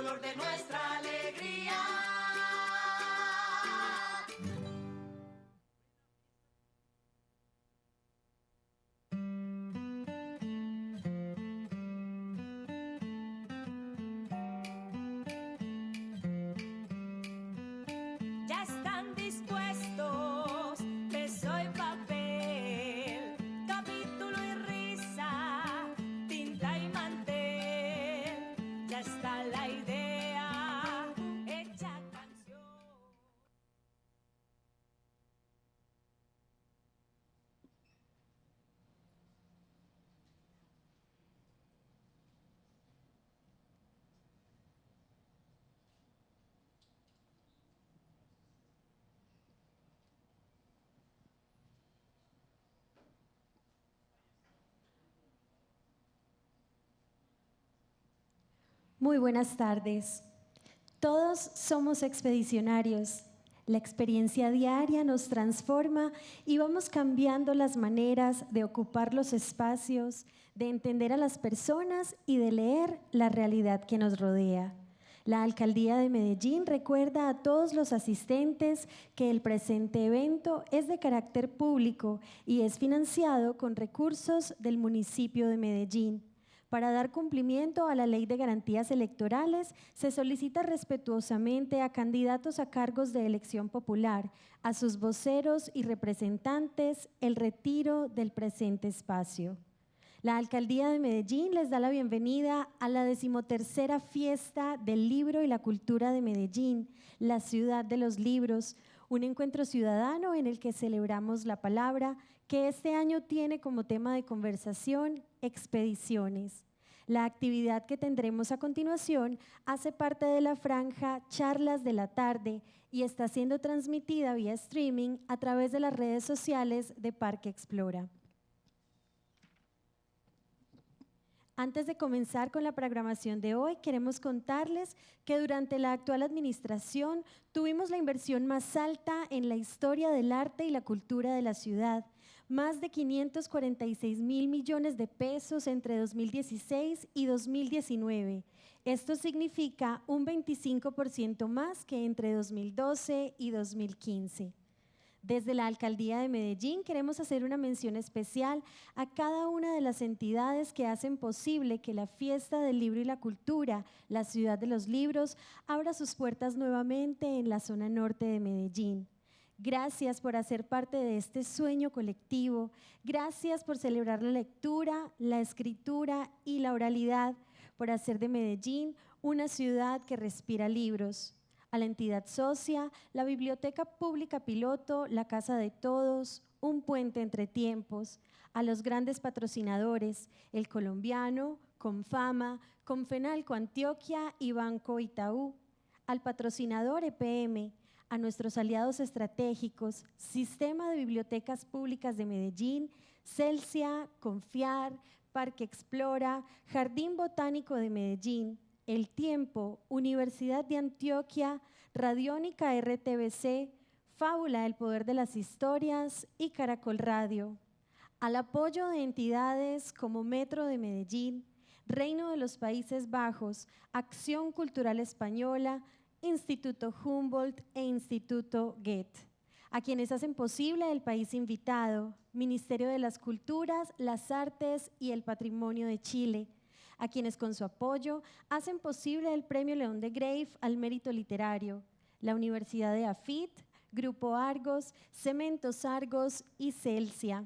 color de nuestra alegría. Ya están dispuestos, beso y papel, capítulo y risa, tinta y mantel. Ya está la idea, hecha canción. Muy buenas tardes. Todos somos expedicionarios. La experiencia diaria nos transforma y vamos cambiando las maneras de ocupar los espacios, de entender a las personas y de leer la realidad que nos rodea. La Alcaldía de Medellín recuerda a todos los asistentes que el presente evento es de carácter público y es financiado con recursos del municipio de Medellín. Para dar cumplimiento a la Ley de Garantías Electorales, se solicita respetuosamente a candidatos a cargos de elección popular, a sus voceros y representantes, el retiro del presente espacio. La Alcaldía de Medellín les da la bienvenida a la 13ª Fiesta del Libro y la Cultura de Medellín, la ciudad de los libros, un encuentro ciudadano en el que celebramos la palabra, que este año tiene como tema de conversación expediciones. La actividad que tendremos a continuación hace parte de la franja Charlas de la Tarde y está siendo transmitida vía streaming a través de las redes sociales de Parque Explora. Antes de comenzar con la programación de hoy, queremos contarles que durante la actual administración tuvimos la inversión más alta en la historia del arte y la cultura de la ciudad, más de 546.000 millones de pesos entre 2016 y 2019. Esto significa un 25% más que entre 2012 y 2015. Desde la Alcaldía de Medellín queremos hacer una mención especial a cada una de las entidades que hacen posible que la Fiesta del Libro y la Cultura, la ciudad de los libros, abra sus puertas nuevamente en la zona norte de Medellín. Gracias por hacer parte de este sueño colectivo, gracias por celebrar la lectura, la escritura y la oralidad, por hacer de Medellín una ciudad que respira libros. A la entidad socia, la Biblioteca Pública Piloto, la Casa de Todos, un puente entre tiempos, a los grandes patrocinadores, El Colombiano, Confama, Confenalco Antioquia y Banco Itaú, al patrocinador EPM, a nuestros aliados estratégicos, Sistema de Bibliotecas Públicas de Medellín, Celsia, Confiar, Parque Explora, Jardín Botánico de Medellín, El Tiempo, Universidad de Antioquia, Radiónica RTBC, Fábula El Poder de las Historias y Caracol Radio. Al apoyo de entidades como Metro de Medellín, Reino de los Países Bajos, Acción Cultural Española, Instituto Humboldt e Instituto Goethe. A quienes hacen posible el país invitado, Ministerio de las Culturas, las Artes y el Patrimonio de Chile, a quienes con su apoyo hacen posible el Premio León de Grave al Mérito Literario, la Universidad de AFIT, Grupo Argos, Cementos Argos y Celsia.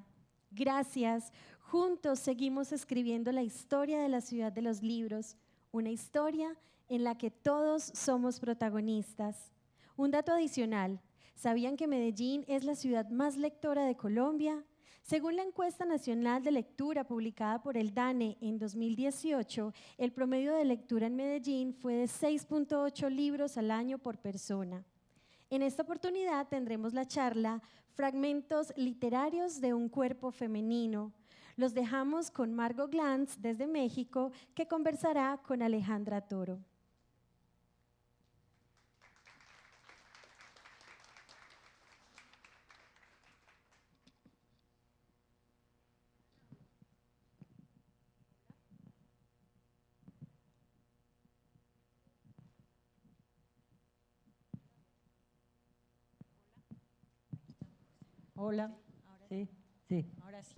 Gracias, juntos seguimos escribiendo la historia de la ciudad de los libros, una historia en la que todos somos protagonistas. Un dato adicional, ¿sabían que Medellín es la ciudad más lectora de Colombia? Según la encuesta nacional de lectura publicada por el DANE en 2018, el promedio de lectura en Medellín fue de 6.8 libros al año por persona. En esta oportunidad tendremos la charla Fragmentos literarios de un cuerpo femenino. Los dejamos con Margot Glantz desde México, que conversará con Alejandra Toro. Hola. Sí, sí. Ahora sí.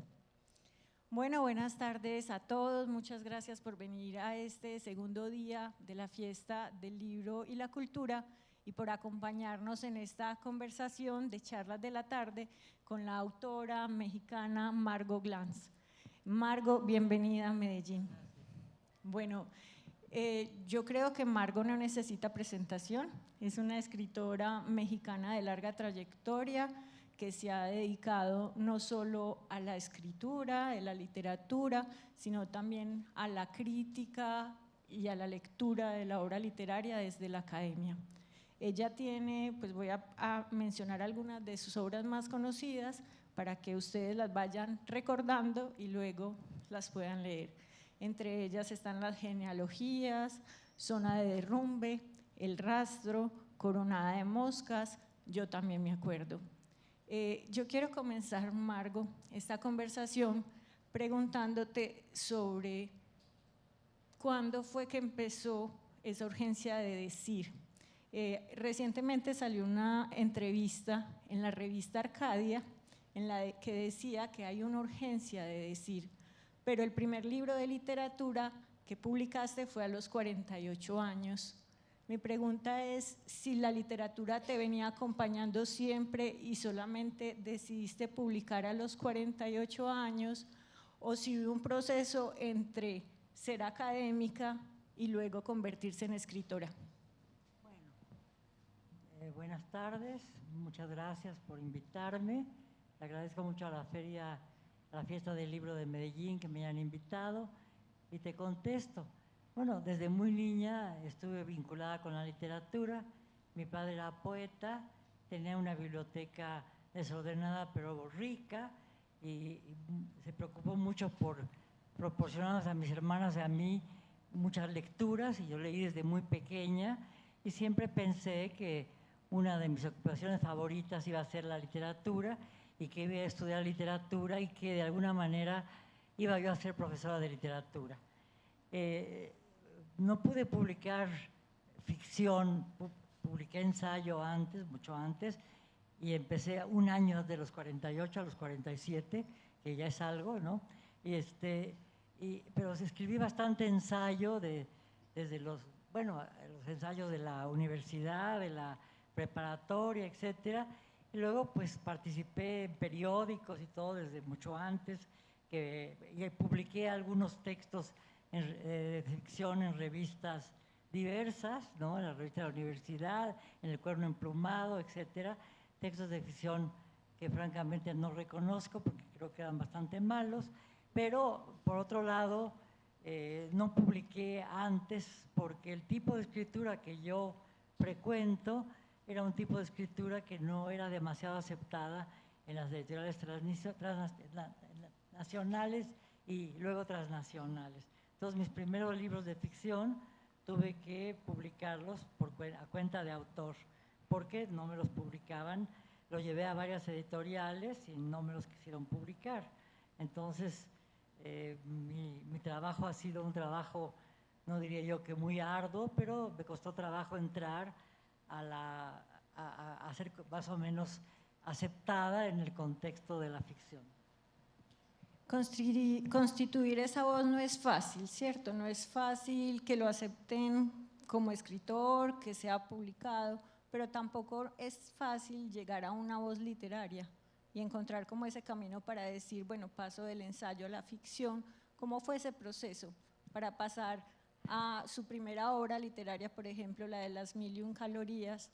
Bueno, buenas tardes a todos. Muchas gracias por venir a este segundo día de la fiesta del libro y la cultura y por acompañarnos en esta conversación de charlas de la tarde con la autora mexicana Margot Glantz. Margot, bienvenida a Medellín. Bueno, yo creo que Margot no necesita presentación. Es una escritora mexicana de larga trayectoria que se ha dedicado no solo a la escritura, a la literatura, sino también a la crítica y a la lectura de la obra literaria desde la academia. Ella tiene, pues voy a mencionar algunas de sus obras más conocidas para que ustedes las vayan recordando y luego las puedan leer. Entre ellas están las genealogías, Zona de derrumbe, El rastro, Coronada de moscas, Yo también me acuerdo. Yo quiero comenzar, Margot, esta conversación preguntándote sobre cuándo fue que empezó esa urgencia de decir. Recientemente salió una entrevista en la revista Arcadia en la que decía que hay una urgencia de decir, pero el primer libro de literatura que publicaste fue a los 48 años. Mi pregunta es si la literatura te venía acompañando siempre y solamente decidiste publicar a los 48 años, o si hubo un proceso entre ser académica y luego convertirse en escritora. Bueno, buenas tardes, muchas gracias por invitarme. Le agradezco mucho a la feria, a la fiesta del libro de Medellín que me hayan invitado y te contesto. Bueno, desde muy niña estuve vinculada con la literatura. Mi padre era poeta, tenía una biblioteca desordenada pero rica y se preocupó mucho por proporcionarnos a mis hermanas y a mí muchas lecturas, y yo leí desde muy pequeña y siempre pensé que una de mis ocupaciones favoritas iba a ser la literatura y que iba a estudiar literatura y que de alguna manera iba yo a ser profesora de literatura. No pude publicar ficción, publiqué ensayo antes, mucho antes, y empecé un año de los 48 a los 47, que ya es algo, ¿no? Pero escribí bastante ensayo desde los ensayos de la universidad, de la preparatoria, etcétera, y luego pues participé en periódicos y todo desde mucho antes, y publiqué algunos textos de ficción en revistas diversas, ¿no? En la revista de la universidad, en El Cuerno Emplumado, etcétera, textos de ficción que francamente no reconozco porque creo que eran bastante malos, pero por otro lado no publiqué antes porque el tipo de escritura que yo frecuento era un tipo de escritura que no era demasiado aceptada en las editoriales nacionales y luego transnacionales. Entonces, mis primeros libros de ficción tuve que publicarlos a cuenta de autor, porque no me los publicaban. Lo llevé a varias editoriales y no me los quisieron publicar. Entonces, mi trabajo ha sido un trabajo, no diría yo que muy arduo, pero me costó trabajo entrar a ser más o menos aceptada en el contexto de la ficción. Constituir esa voz no es fácil, ¿cierto? No es fácil que lo acepten como escritor, que sea publicado, pero tampoco es fácil llegar a una voz literaria y encontrar como ese camino para decir, bueno, paso del ensayo a la ficción. ¿Cómo fue ese proceso para pasar a su primera obra literaria, por ejemplo, la de Las 1001 calorías,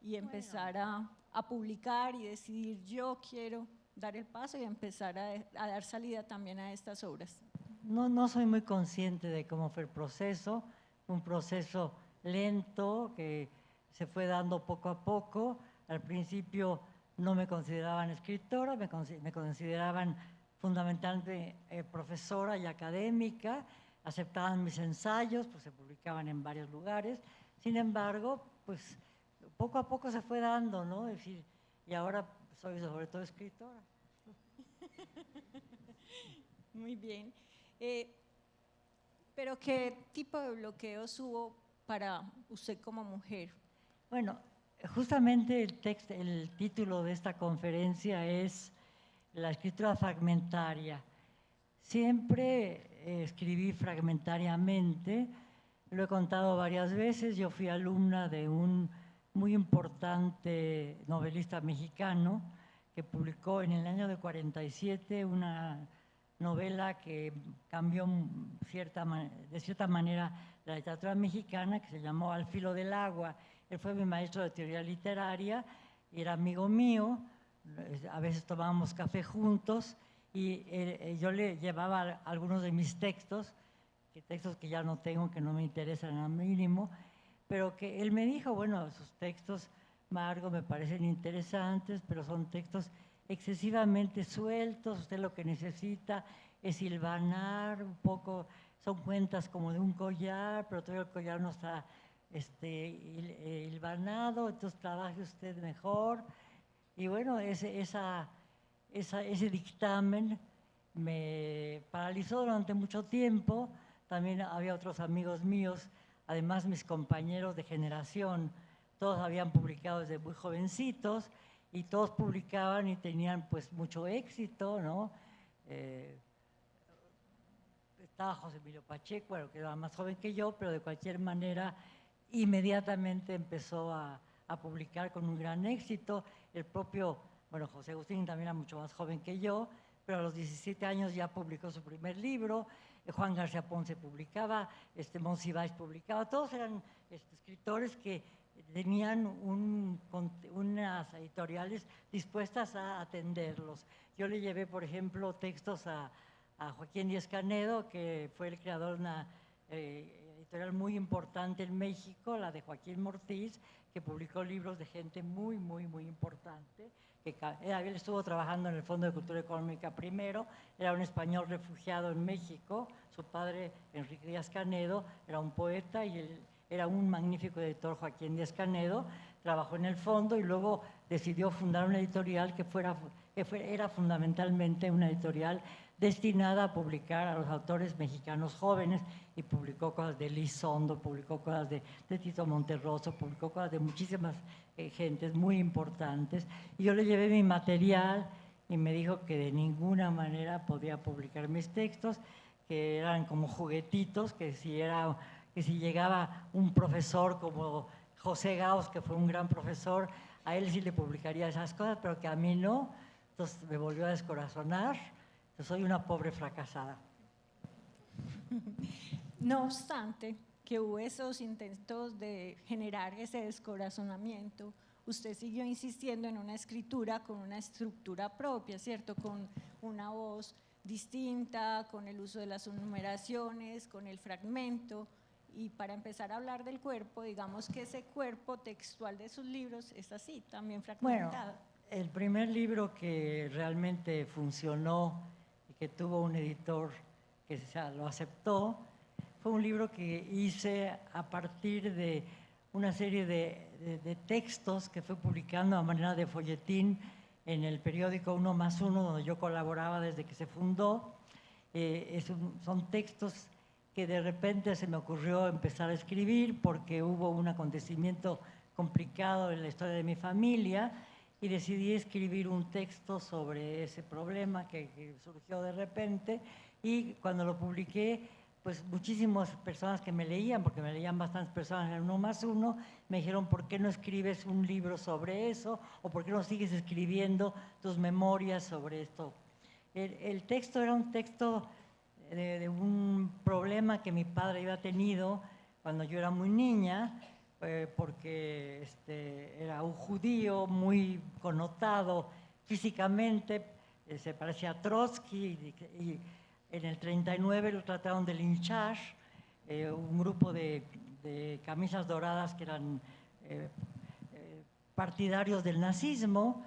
y empezar a publicar y decidir yo quiero dar el paso y empezar a dar salida también a estas obras? No soy muy consciente de cómo fue el proceso, un proceso lento que se fue dando poco a poco. Al principio no me consideraban escritora, me consideraban fundamentalmente profesora y académica, aceptaban mis ensayos, pues se publicaban en varios lugares. Sin embargo, pues poco a poco se fue dando, ¿no? Es decir, y ahora soy sobre todo escritora. Muy bien. ¿Pero qué tipo de bloqueos hubo para usted como mujer? Bueno, justamente el título de esta conferencia es La escritura fragmentaria. Siempre escribí fragmentariamente, lo he contado varias veces. Yo fui alumna de un muy importante novelista mexicano que publicó en el año de 47 una novela que cambió de cierta manera la literatura mexicana, que se llamó Al filo del agua. Él fue mi maestro de teoría literaria, era amigo mío, a veces tomábamos café juntos y yo le llevaba algunos de mis textos que ya no tengo, que no me interesan al mínimo, pero que él me dijo, bueno, sus textos, Margo, me parecen interesantes, pero son textos excesivamente sueltos, usted lo que necesita es hilvanar un poco, son cuentas como de un collar, pero todavía el collar no está hilvanado, entonces trabaje usted mejor. Y bueno, ese dictamen me paralizó durante mucho tiempo. También había otros amigos míos, además mis compañeros de generación, todos habían publicado desde muy jovencitos y todos publicaban y tenían pues mucho éxito, ¿no? Estaba José Emilio Pacheco, bueno, que era más joven que yo, pero de cualquier manera inmediatamente empezó a publicar con un gran éxito. El propio, bueno, José Agustín también era mucho más joven que yo, pero a los 17 años ya publicó su primer libro. Juan García Ponce publicaba, Monsiváis publicaba, todos eran escritores que tenían unas editoriales dispuestas a atenderlos. Yo le llevé, por ejemplo, textos a Joaquín Díaz Canedo, que fue el creador de una editorial muy importante en México, la de Joaquín Mortiz, que publicó libros de gente muy, muy, muy importante. Él estuvo trabajando en el Fondo de Cultura Económica primero, era un español refugiado en México, su padre, Enrique Díaz Canedo, era un poeta y él era un magnífico editor, Joaquín Díaz Canedo, trabajó en el fondo y luego decidió fundar una editorial que era fundamentalmente una editorial destinada a publicar a los autores mexicanos jóvenes, y publicó cosas de Elizondo, publicó cosas de Tito Monterroso, publicó cosas de muchísimas gentes muy importantes. Y yo le llevé mi material y me dijo que de ninguna manera podía publicar mis textos, que eran como juguetitos, que si llegaba un profesor como José Gauss, que fue un gran profesor, a él sí le publicaría esas cosas, pero que a mí no. Entonces me volvió a descorazonar. Yo soy una pobre fracasada. No obstante, que hubo esos intentos de generar ese descorazonamiento, usted siguió insistiendo en una escritura con una estructura propia, ¿cierto? Con una voz distinta, con el uso de las numeraciones, con el fragmento. Y para empezar a hablar del cuerpo, digamos que ese cuerpo textual de sus libros es así, también fragmentado. Bueno, el primer libro que realmente funcionó y que tuvo un editor que lo aceptó, fue un libro que hice a partir de una serie de textos que fue publicando a manera de folletín en el periódico 1+1, donde yo colaboraba desde que se fundó. Son textos que de repente se me ocurrió empezar a escribir porque hubo un acontecimiento complicado en la historia de mi familia y decidí escribir un texto sobre ese problema que surgió de repente, y cuando lo publiqué, pues muchísimas personas que me leían, porque me leían bastantes personas en el 1+1, me dijeron, ¿por qué no escribes un libro sobre eso? ¿O por qué no sigues escribiendo tus memorias sobre esto? El texto era un texto de un problema que mi padre había tenido cuando yo era muy niña, porque era un judío muy connotado físicamente, se parecía a Trotsky, y en el 39 lo trataron de linchar, un grupo de camisas doradas que eran partidarios del nazismo,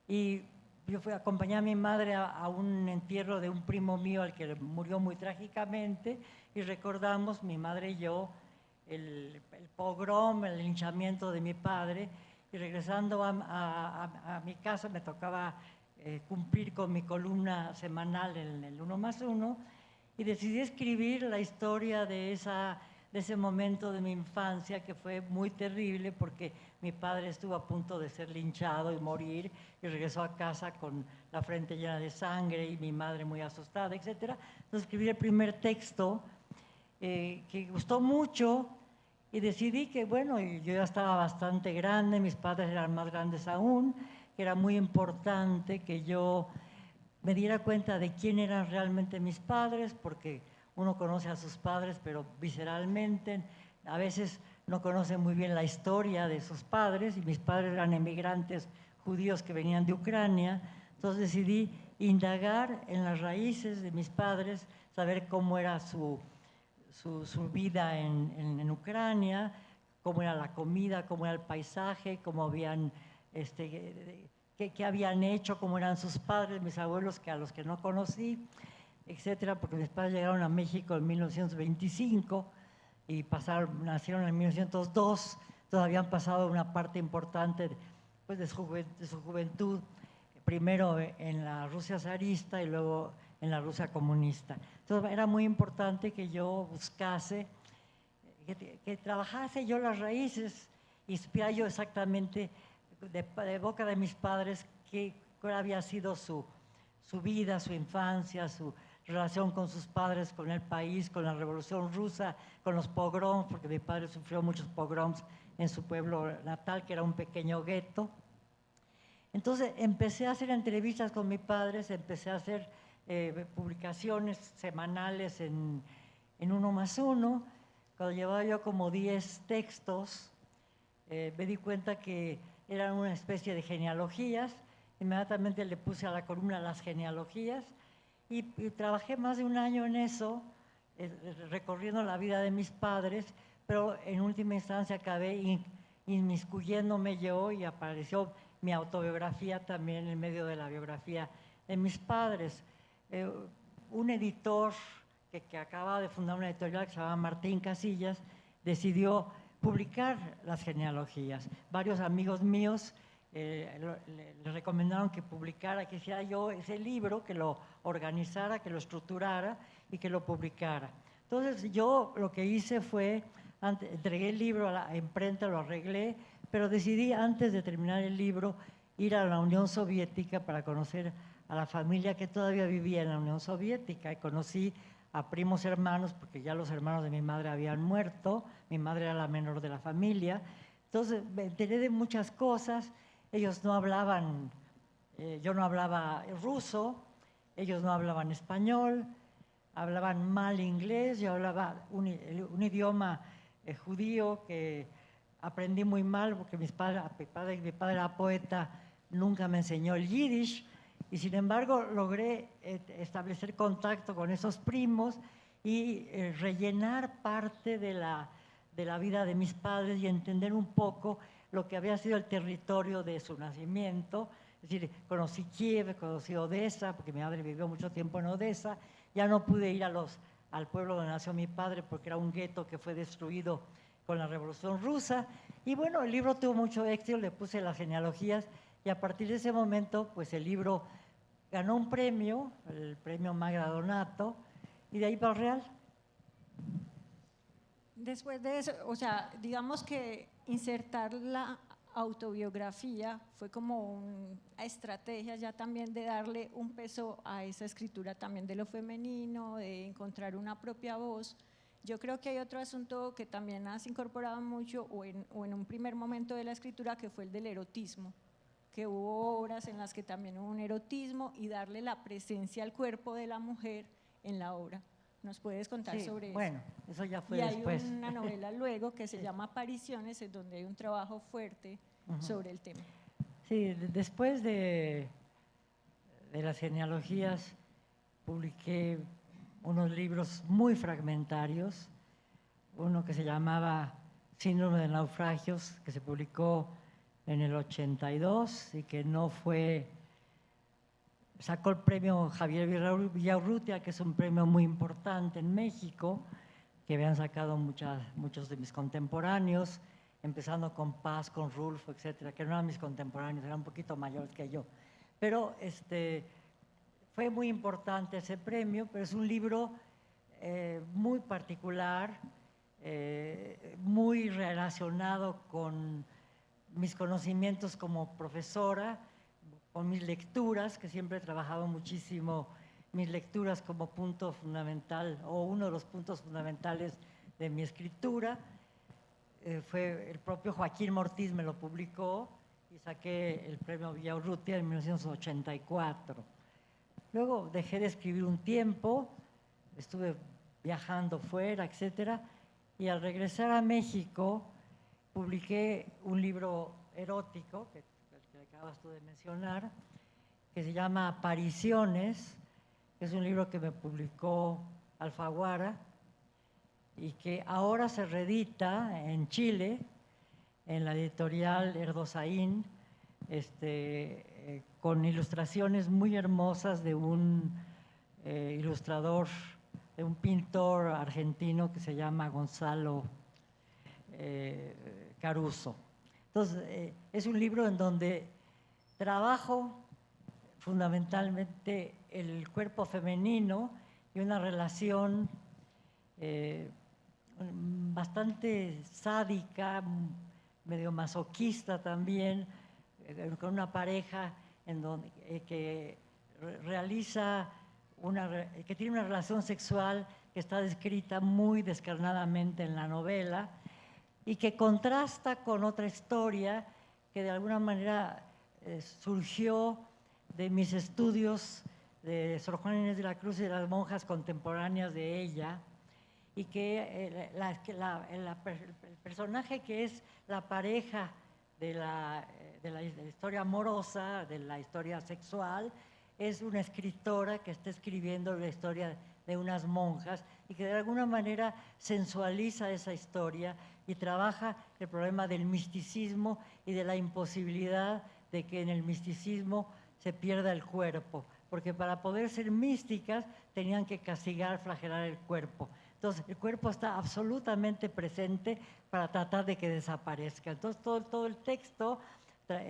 y yo acompañé a mi madre a un entierro de un primo mío al que murió muy trágicamente, y recordamos, mi madre y yo, el pogrom, el linchamiento de mi padre, y regresando a mi casa me tocaba cumplir con mi columna semanal en el 1+1, y decidí escribir la historia de de ese momento de mi infancia que fue muy terrible porque mi padre estuvo a punto de ser linchado y morir y regresó a casa con la frente llena de sangre y mi madre muy asustada, etc. Entonces escribí el primer texto que gustó mucho y decidí que, bueno, yo ya estaba bastante grande, mis padres eran más grandes aún, que era muy importante que yo me diera cuenta de quién eran realmente mis padres, porque uno conoce a sus padres, pero visceralmente, a veces no conoce muy bien la historia de sus padres, y mis padres eran emigrantes judíos que venían de Ucrania. Entonces decidí indagar en las raíces de mis padres, saber cómo era su vida en Ucrania, cómo era la comida, cómo era el paisaje, cómo habían, qué habían hecho, cómo eran sus padres, mis abuelos, que a los que no conocí, etcétera, porque mis padres llegaron a México en 1925 y nacieron en 1902, entonces habían pasado una parte importante pues, de su juventud, primero en la Rusia zarista y luego en la Rusia comunista. Entonces era muy importante que yo buscase, que trabajase yo las raíces y supiera yo exactamente de boca de mis padres cuál había sido su vida, su infancia, su relación con sus padres, con el país, con la Revolución Rusa, con los pogroms, porque mi padre sufrió muchos pogroms en su pueblo natal, que era un pequeño gueto. Entonces empecé a hacer entrevistas con mis padres, empecé a hacer publicaciones semanales en Uno Más Uno. Cuando llevaba yo como 10 textos, me di cuenta que eran una especie de genealogías. Inmediatamente le puse a la columna las genealogías y trabajé más de un año en eso, recorriendo la vida de mis padres, pero en última instancia acabé inmiscuyéndome yo y apareció mi autobiografía también en medio de la biografía de mis padres. Un editor que acaba de fundar una editorial que se llama Martín Casillas decidió publicar las genealogías. Varios amigos míos le recomendaron que publicara, que hiciera yo ese libro, que lo organizara, que lo estructurara y que lo publicara. Entonces yo lo que hice fue, entregué el libro a la imprenta, lo arreglé, pero decidí antes de terminar el libro ir a la Unión Soviética para conocer a la familia que todavía vivía en la Unión Soviética, y conocí a primos hermanos, porque ya los hermanos de mi madre habían muerto, mi madre era la menor de la familia. Entonces me enteré de muchas cosas. Ellos no hablaban, yo no hablaba ruso, ellos no hablaban español, hablaban mal inglés, yo hablaba un idioma judío que aprendí muy mal, porque mi padre era poeta, nunca me enseñó el yiddish, y sin embargo logré establecer contacto con esos primos y rellenar parte de la vida de mis padres y entender un poco lo que había sido el territorio de su nacimiento. Es decir, conocí Kiev, conocí Odessa, porque mi madre vivió mucho tiempo en Odessa. Ya no pude ir al pueblo donde nació mi padre porque era un gueto que fue destruido con la Revolución Rusa. Y bueno, el libro tuvo mucho éxito, le puse las genealogías y a partir de ese momento, pues el libro ganó un premio, el premio Magda Donato, y de ahí para el Real. Después de eso, o sea, digamos que insertar la autobiografía fue como una estrategia ya también de darle un peso a esa escritura también de lo femenino, de encontrar una propia voz. Yo creo que hay otro asunto que también has incorporado mucho o en un primer momento de la escritura, que fue el del erotismo, que hubo obras en las que también hubo un erotismo y darle la presencia al cuerpo de la mujer en la obra. ¿Nos puedes contar sobre eso? Bueno, eso ya fue y después. hay una novela luego que se llama Apariciones, en donde hay un trabajo fuerte sobre el tema. Sí, después de las genealogías publiqué unos libros muy fragmentarios, uno que se llamaba Síndrome de Naufragios, que se publicó en el 82 y que no fue, sacó el premio Javier Villaurrutia, que es un premio muy importante en México, que habían sacado muchos de mis contemporáneos, empezando con Paz, con Rulfo, etcétera, que no eran mis contemporáneos, eran un poquito mayores que yo. Pero fue muy importante ese premio, pero es un libro muy particular, muy relacionado con mis conocimientos como profesora, con mis lecturas, que siempre he trabajado muchísimo mis lecturas como punto fundamental o uno de los puntos fundamentales de mi escritura. Fue el propio Joaquín Mortiz me lo publicó y saqué el premio Villaurrutia en 1984. Luego dejé de escribir un tiempo, estuve viajando fuera, etcétera, y al regresar a México publiqué un libro erótico, que acabas tú de mencionar, que se llama Apariciones, que es un libro que me publicó Alfaguara y que ahora se reedita en Chile, en la editorial Erdosaín, con ilustraciones muy hermosas de un ilustrador, de un pintor argentino que se llama Gonzalo Caruso. Entonces, es un libro en donde trabajo fundamentalmente el cuerpo femenino y una relación bastante sádica, medio masoquista también, con una pareja en donde, que realiza que tiene una relación sexual que está descrita muy descarnadamente en la novela y que contrasta con otra historia que de alguna manera surgió de mis estudios de Sor Juana Inés de la Cruz y de las monjas contemporáneas de ella, y que el personaje que es la pareja de la historia amorosa, de la historia sexual, es una escritora que está escribiendo la historia de unas monjas y que de alguna manera sensualiza esa historia y trabaja el problema del misticismo y de la imposibilidad de que en el misticismo se pierda el cuerpo, porque para poder ser místicas tenían que castigar, flagelar el cuerpo. Entonces, el cuerpo está absolutamente presente para tratar de que desaparezca. Entonces, todo el texto,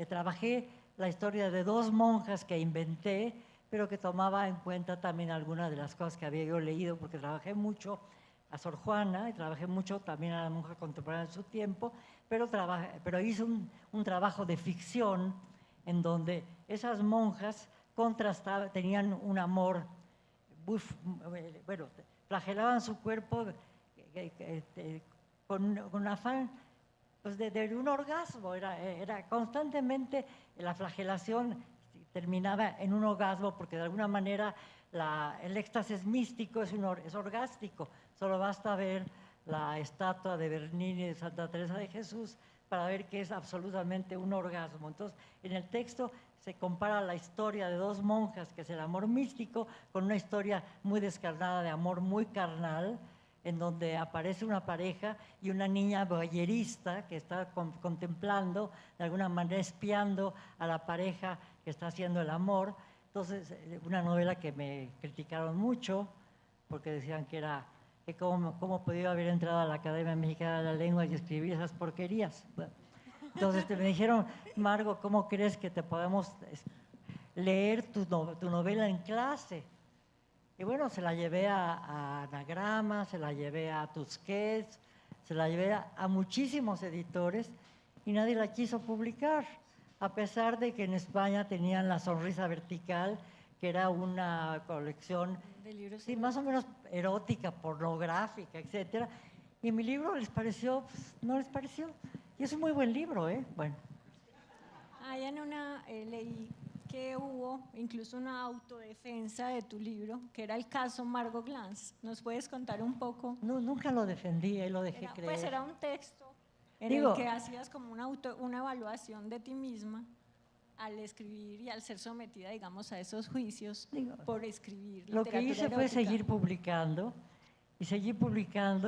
trabajé la historia de dos monjas que inventé, pero que tomaba en cuenta también algunas de las cosas que había yo leído, porque trabajé mucho a Sor Juana y trabajé mucho también a la monja contemporánea en su tiempo, pero hice un trabajo de ficción en donde esas monjas contrastaban, tenían un amor, bueno, flagelaban su cuerpo con afán pues de un orgasmo, era constantemente la flagelación terminaba en un orgasmo porque de alguna manera el éxtasis místico es orgástico, solo basta ver la estatua de Bernini de Santa Teresa de Jesús para ver que es absolutamente un orgasmo. Entonces, en el texto se compara la historia de dos monjas, que es el amor místico, con una historia muy descarnada de amor muy carnal, en donde aparece una pareja y una niña boyerista que está contemplando, de alguna manera espiando a la pareja que está haciendo el amor. Entonces, una novela que me criticaron mucho, porque decían que cómo podía haber entrado a la Academia Mexicana de la Lengua y escribir esas porquerías. Entonces me dijeron, Margo, ¿cómo crees que te podemos leer tu novela en clase? Y bueno, se la llevé a Anagrama, se la llevé a Tusquets, se la llevé a muchísimos editores y nadie la quiso publicar, a pesar de que en España tenían La Sonrisa Vertical, que era una colección de libros, sí, más o menos erótica, pornográfica, etcétera. Y mi libro les pareció, pues, no les pareció. Y es un muy buen libro, ¿eh? Bueno. Hay en leí que hubo incluso una autodefensa de tu libro, que era el caso Margot Glantz. ¿Nos puedes contar un poco? No, nunca lo defendí, lo dejé creer. Pues era un texto en el que hacías como una evaluación de ti misma al escribir y al ser sometida, digamos, a esos juicios por escribir literatura Lo que hice erótica. fue seguir publicando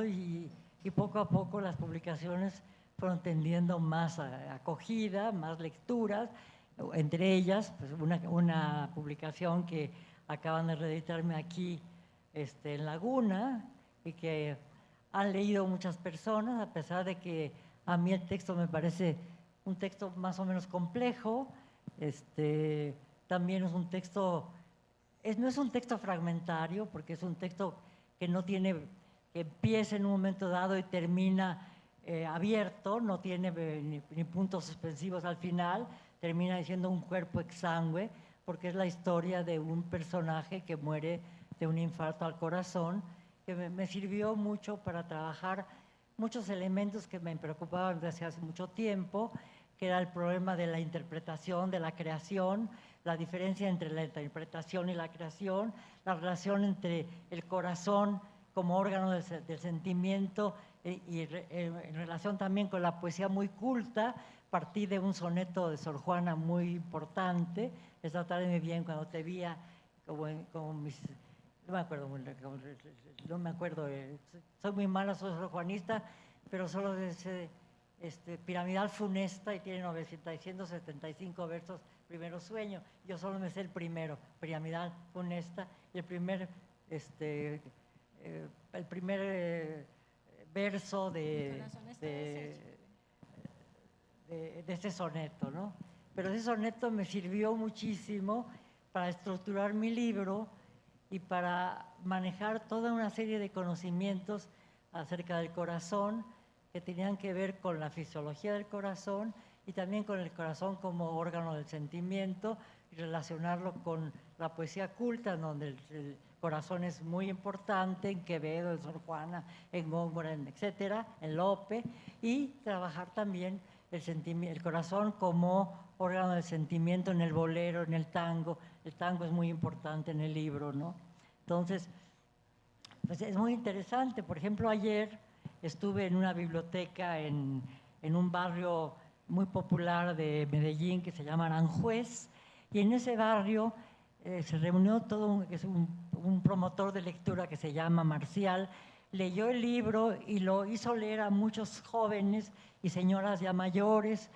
y poco a poco las publicaciones fueron teniendo más acogida, más lecturas, entre ellas pues una publicación que acaban de reeditarme aquí en Laguna y que han leído muchas personas, a pesar de que a mí el texto me parece un texto más o menos complejo. También es un texto, no es un texto fragmentario, porque es un texto que no tiene que empieza en un momento dado y termina abierto, no tiene ni puntos suspensivos al final, termina siendo un cuerpo exangüe, porque es la historia de un personaje que muere de un infarto al corazón, que me sirvió mucho para trabajar muchos elementos que me preocupaban desde hace mucho tiempo, que era el problema de la interpretación, de la creación, la diferencia entre la interpretación y la creación, la relación entre el corazón como órgano del sentimiento y en relación también con la poesía muy culta. Partí de un soneto de Sor Juana muy importante, esta tarde me vi cuando te vi como mis... No me acuerdo, soy muy mala, soy sorjuanista, pero solo de ese piramidal funesta y tiene 975 versos, primero sueño. Yo solo me sé el primero, piramidal funesta, y el primer verso de ese soneto, ¿no? Pero ese soneto me sirvió muchísimo para estructurar mi libro y para manejar toda una serie de conocimientos acerca del corazón que tenían que ver con la fisiología del corazón y también con el corazón como órgano del sentimiento y relacionarlo con la poesía culta, donde el corazón es muy importante, en Quevedo, en Sor Juana, en Góngora, etcétera, en Lope, y trabajar también el corazón como órgano del sentimiento en el bolero, en el tango. El tango es muy importante en el libro, ¿no? Entonces, pues es muy interesante. Por ejemplo, ayer estuve en una biblioteca en un barrio muy popular de Medellín que se llama Aranjuez, y en ese barrio se reunió un promotor de lectura que se llama Marcial, leyó el libro y lo hizo leer a muchos jóvenes y señoras ya mayores,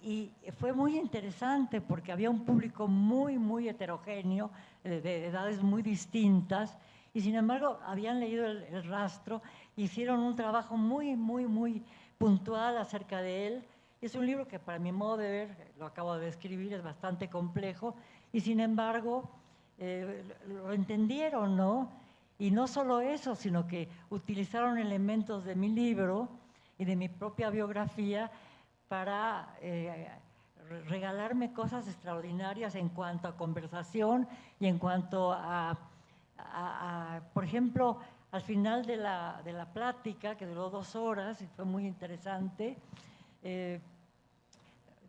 y fue muy interesante porque había un público muy, muy heterogéneo, de edades muy distintas, y sin embargo habían leído el rastro, hicieron un trabajo muy, muy, muy puntual acerca de él. Es un libro que para mi modo de ver, lo acabo de escribir, es bastante complejo, y sin embargo lo entendieron, ¿no? Y no solo eso, sino que utilizaron elementos de mi libro y de mi propia biografía para regalarme cosas extraordinarias en cuanto a conversación y en cuanto por ejemplo, al final de la plática, que duró 2 horas y fue muy interesante,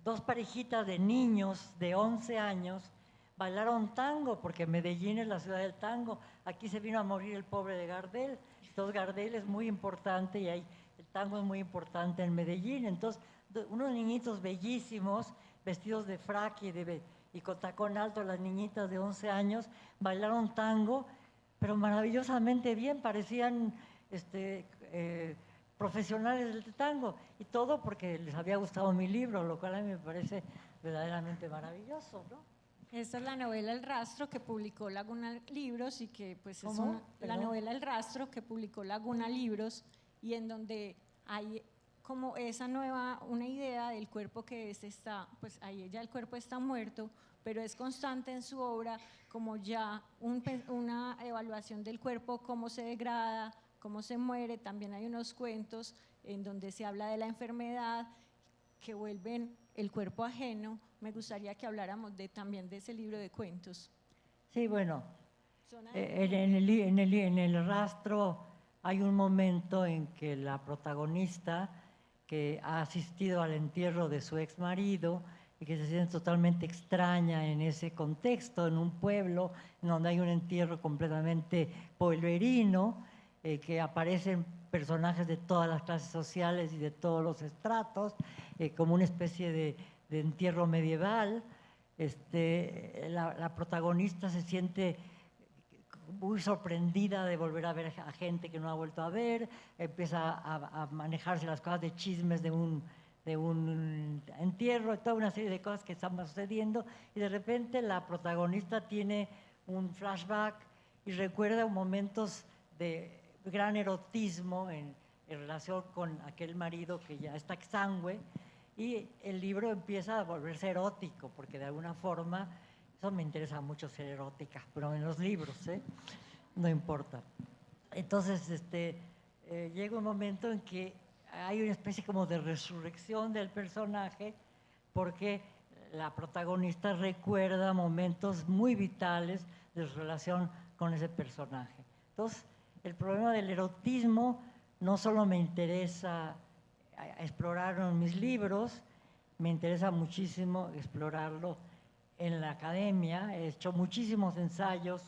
2 parejitas de niños de 11 años bailaron tango, porque Medellín es la ciudad del tango. Aquí se vino a morir el pobre de Gardel. Entonces Gardel es muy importante y el tango es muy importante en Medellín. Entonces unos niñitos bellísimos, vestidos de frac y con tacón alto, las niñitas de 11 años, bailaron tango, pero maravillosamente bien, parecían profesionales del tango, y todo porque les había gustado mi libro, lo cual a mí me parece verdaderamente maravilloso, ¿no? Esta es la novela El Rastro que publicó Laguna Libros y que pues es ¿Cómo? la novela El Rastro que publicó Laguna Libros, y en donde hay como una idea del cuerpo que está, pues ahí ya el cuerpo está muerto, pero es constante en su obra como ya una evaluación del cuerpo, cómo se degrada, cómo se muere. También hay unos cuentos en donde se habla de la enfermedad que vuelven el cuerpo ajeno. Me gustaría que habláramos también de ese libro de cuentos. Sí, bueno, en el rastro hay un momento en que la protagonista, que ha asistido al entierro de su ex marido y que se siente totalmente extraña en ese contexto, en un pueblo en donde hay un entierro completamente pueblerino, que aparecen personajes de todas las clases sociales y de todos los estratos, como una especie de entierro medieval. La protagonista se siente muy sorprendida de volver a ver a gente que no ha vuelto a ver, empieza a manejarse las cosas de chismes de un entierro, toda una serie de cosas que están sucediendo, y de repente la protagonista tiene un flashback y recuerda momentos de gran erotismo en relación con aquel marido que ya está exangüe, y el libro empieza a volverse erótico, porque de alguna forma, eso me interesa mucho ser erótica, pero en los libros, no importa. Entonces, llega un momento en que hay una especie como de resurrección del personaje, porque la protagonista recuerda momentos muy vitales de su relación con ese personaje. Entonces, el problema del erotismo no solo me interesa explorarlo en mis libros, me interesa muchísimo explorarlo en la academia. He hecho muchísimos ensayos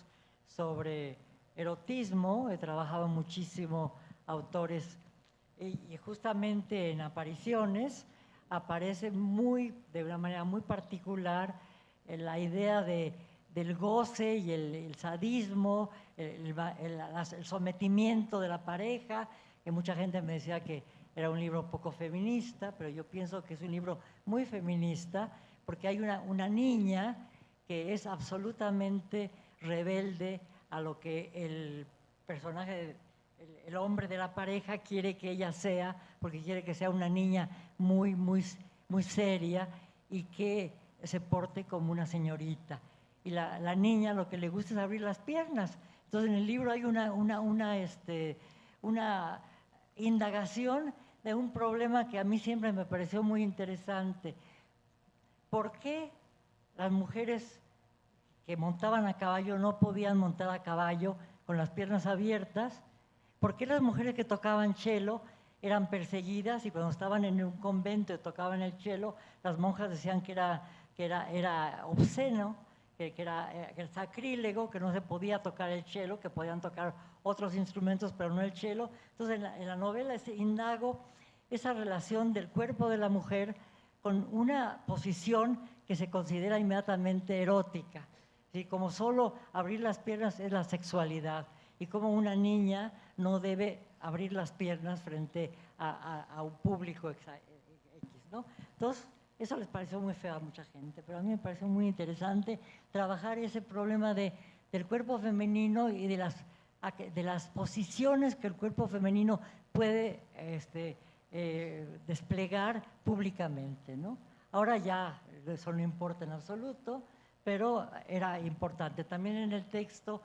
sobre erotismo, he trabajado muchísimo autores y justamente en Apariciones aparece de una manera muy particular la idea del goce y el sadismo, el sometimiento de la pareja, que mucha gente me decía que era un libro poco feminista, pero yo pienso que es un libro muy feminista, porque hay una niña que es absolutamente rebelde a lo que el personaje, el hombre de la pareja quiere que ella sea, porque quiere que sea una niña muy, muy, muy seria y que se porte como una señorita. Y la niña lo que le gusta es abrir las piernas. Entonces en el libro hay una indagación de un problema que a mí siempre me pareció muy interesante. ¿Por qué las mujeres que montaban a caballo no podían montar a caballo con las piernas abiertas? ¿Por qué las mujeres que tocaban cello eran perseguidas y cuando estaban en un convento y tocaban el cello, las monjas decían que era obsceno, que era sacrílego, que no se podía tocar el cello, que podían tocar otros instrumentos, pero no el cello? Entonces, en la novela indago esa relación del cuerpo de la mujer con una posición que se considera inmediatamente erótica. ¿Sí? Como solo abrir las piernas es la sexualidad, y como una niña no debe abrir las piernas frente a un público X, ¿no? Entonces, eso les pareció muy feo a mucha gente, pero a mí me pareció muy interesante trabajar ese problema del cuerpo femenino y de las posiciones que el cuerpo femenino puede desplegar públicamente, ¿no? Ahora ya eso no importa en absoluto, pero era importante. También en el texto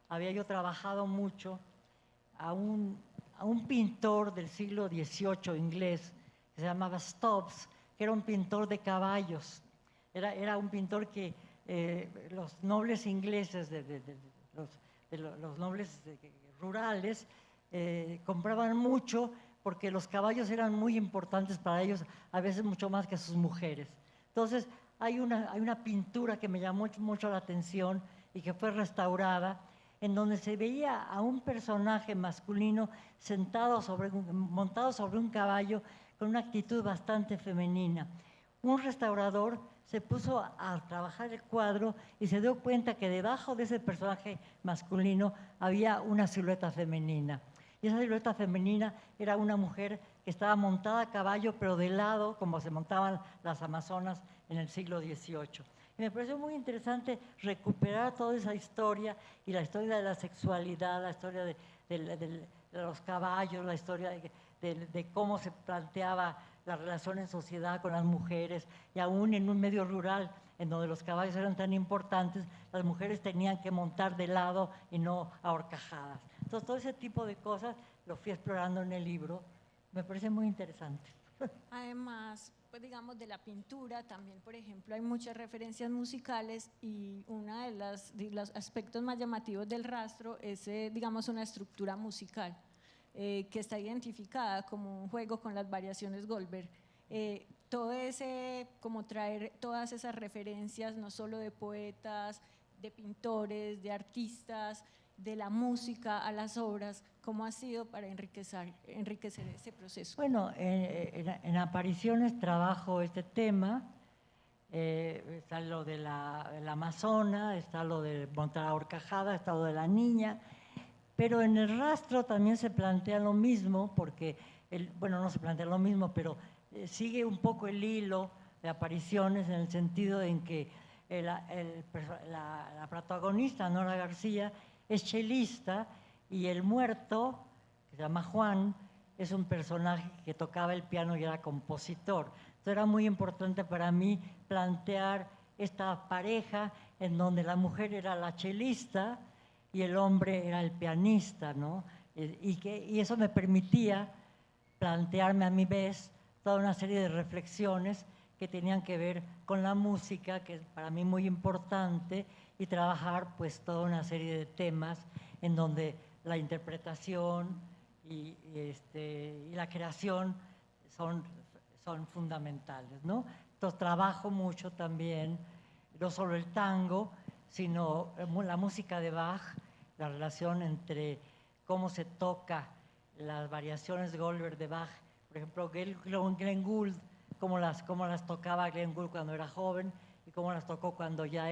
había yo trabajado mucho a un pintor del siglo XVIII inglés que se llamaba Stubbs, que era un pintor de caballos. Era un pintor que los nobles ingleses, los nobles rurales, compraban mucho porque los caballos eran muy importantes para ellos, a veces mucho más que sus mujeres. Entonces, hay una pintura que me llamó mucho la atención y que fue restaurada, en donde se veía a un personaje masculino montado sobre un caballo con una actitud bastante femenina. Un restaurador se puso a trabajar el cuadro y se dio cuenta que debajo de ese personaje masculino había una silueta femenina. Y esa silueta femenina era una mujer que estaba montada a caballo, pero de lado, como se montaban las amazonas en el siglo XVIII. Y me pareció muy interesante recuperar toda esa historia, y la historia de la sexualidad, la historia de los caballos, la historia de cómo se planteaba la relación en sociedad con las mujeres, y aún en un medio rural en donde los caballos eran tan importantes, las mujeres tenían que montar de lado y no a horcajadas. Entonces, todo ese tipo de cosas lo fui explorando en el libro. Me parece muy interesante. Además, pues digamos, de la pintura, también, por ejemplo, hay muchas referencias musicales, y uno de los aspectos más llamativos del rastro es, digamos, una estructura musical que está identificada como un juego con las variaciones Goldberg. Todo ese, como traer todas esas referencias, no solo de poetas, de pintores, de artistas, de la música a las obras, ¿cómo ha sido para enriquecer ese proceso? Bueno, en Apariciones trabajo este tema, está lo de la amazona, está lo de montar a horcajada, está lo de la niña, pero en el rastro también se plantea lo mismo, porque, bueno, no se plantea lo mismo, pero sigue un poco el hilo de Apariciones, en el sentido en que la protagonista, Nora García, es chelista, y el muerto, que se llama Juan, es un personaje que tocaba el piano y era compositor. Entonces era muy importante para mí plantear esta pareja en donde la mujer era la chelista y el hombre era el pianista, ¿no? y eso me permitía plantearme a mi vez toda una serie de reflexiones que tenían que ver con la música, que es para mí muy importante, y trabajar pues toda una serie de temas en donde la interpretación y la creación son fundamentales, ¿no? Entonces trabajo mucho también, no solo el tango, sino la música de Bach, la relación entre cómo se toca las variaciones de Goldberg de Bach, por ejemplo, Glenn Gould, cómo las tocaba Glenn Gould cuando era joven y cómo las tocó cuando ya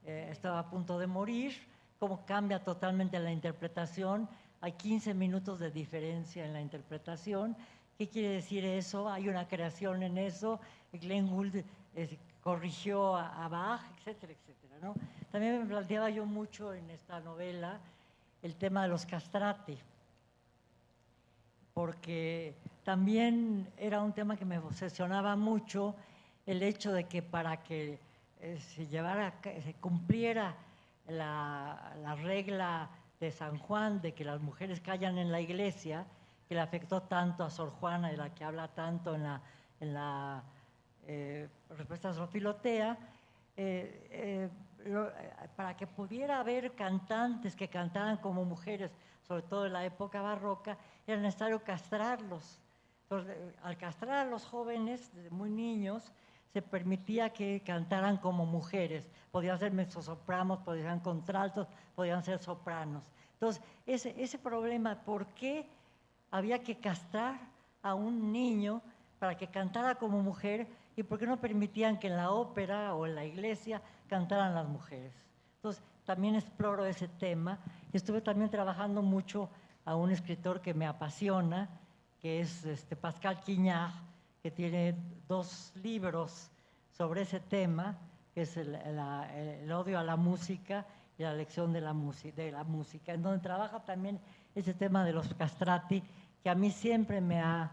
estaba a punto de morir, cómo cambia totalmente la interpretación. Hay 15 minutos de diferencia en la interpretación. ¿Qué quiere decir eso? Hay una creación en eso. Glenn Gould corrigió a Bach, etcétera, etcétera, ¿no? También me planteaba yo mucho en esta novela el tema de los castrati, porque también era un tema que me obsesionaba mucho, el hecho de que para que se cumpliera la regla de San Juan de que las mujeres callan en la iglesia, que le afectó tanto a Sor Juana, de la que habla tanto en la respuesta a Sor Filotea, para que pudiera haber cantantes que cantaran como mujeres, sobre todo en la época barroca, era necesario castrarlos. Entonces, al castrar a los jóvenes, desde muy niños, se permitía que cantaran como mujeres. Podían ser mezzosopranos, podían ser contraltos, podían ser sopranos. Entonces, ese problema, ¿por qué había que castrar a un niño para que cantara como mujer y por qué no permitían que en la ópera o en la iglesia cantaran las mujeres? Entonces, también exploro ese tema y estuve también trabajando mucho a un escritor que me apasiona, que es Pascal Quignard, que tiene 2 libros sobre ese tema, que es el odio a la música y la lección de la música, en donde trabaja también ese tema de los castrati, que a mí siempre me ha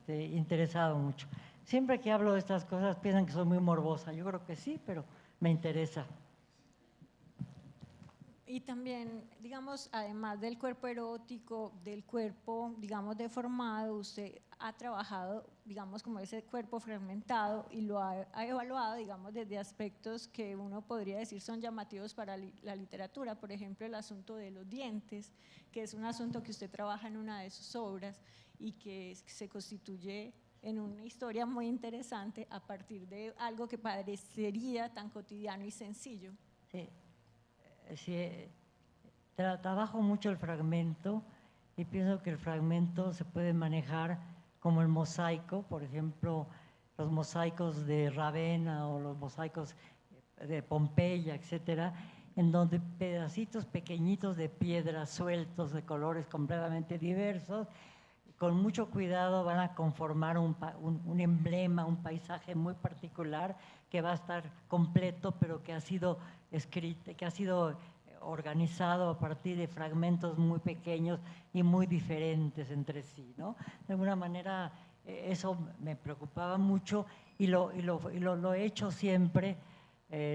interesado mucho. Siempre que hablo de estas cosas piensan que soy muy morbosa, yo creo que sí, pero me interesa. Y también, digamos, además del cuerpo erótico, del cuerpo, digamos, deformado, usted ha trabajado, digamos, como ese cuerpo fragmentado y lo ha evaluado, digamos, desde aspectos que uno podría decir son llamativos para la literatura. Por ejemplo, el asunto de los dientes, que es un asunto que usted trabaja en una de sus obras y que se constituye en una historia muy interesante a partir de algo que parecería tan cotidiano y sencillo. Sí. Sí, trabajo mucho el fragmento y pienso que el fragmento se puede manejar como el mosaico, por ejemplo, los mosaicos de Ravenna o los mosaicos de Pompeya, etcétera, en donde pedacitos pequeñitos de piedra sueltos de colores completamente diversos, con mucho cuidado van a conformar un emblema, un paisaje muy particular que va a estar completo, pero que ha sido escrito, que ha sido organizado a partir de fragmentos muy pequeños y muy diferentes entre sí, ¿no? De alguna manera eso me preocupaba mucho y lo he hecho siempre,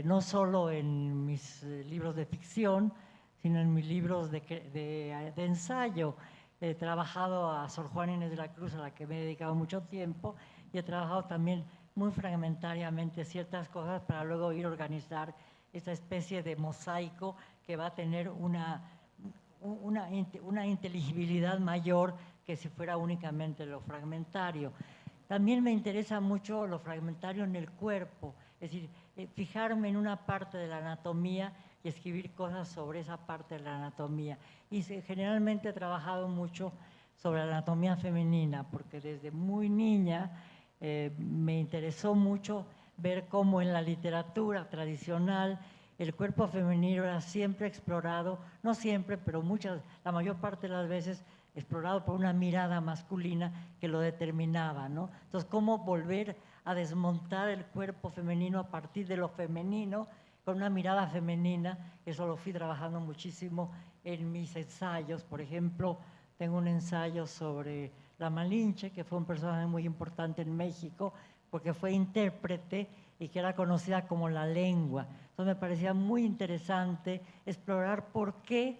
no solo en mis libros de ficción, sino en mis libros de ensayo. He trabajado a Sor Juana Inés de la Cruz, a la que me he dedicado mucho tiempo, y he trabajado también muy fragmentariamente ciertas cosas para luego ir a organizar esta especie de mosaico que va a tener una inteligibilidad mayor que si fuera únicamente lo fragmentario. También me interesa mucho lo fragmentario en el cuerpo, es decir, fijarme en una parte de la anatomía y escribir cosas sobre esa parte de la anatomía. Y generalmente he trabajado mucho sobre la anatomía femenina, porque desde muy niña me interesó mucho ver cómo en la literatura tradicional el cuerpo femenino era siempre explorado, no siempre, pero la mayor parte de las veces explorado por una mirada masculina que lo determinaba, ¿no? Entonces, cómo volver a desmontar el cuerpo femenino a partir de lo femenino, con una mirada femenina, eso lo fui trabajando muchísimo en mis ensayos. Por ejemplo, tengo un ensayo sobre la Malinche, que fue un personaje muy importante en México, porque fue intérprete y que era conocida como la lengua. Entonces me parecía muy interesante explorar por qué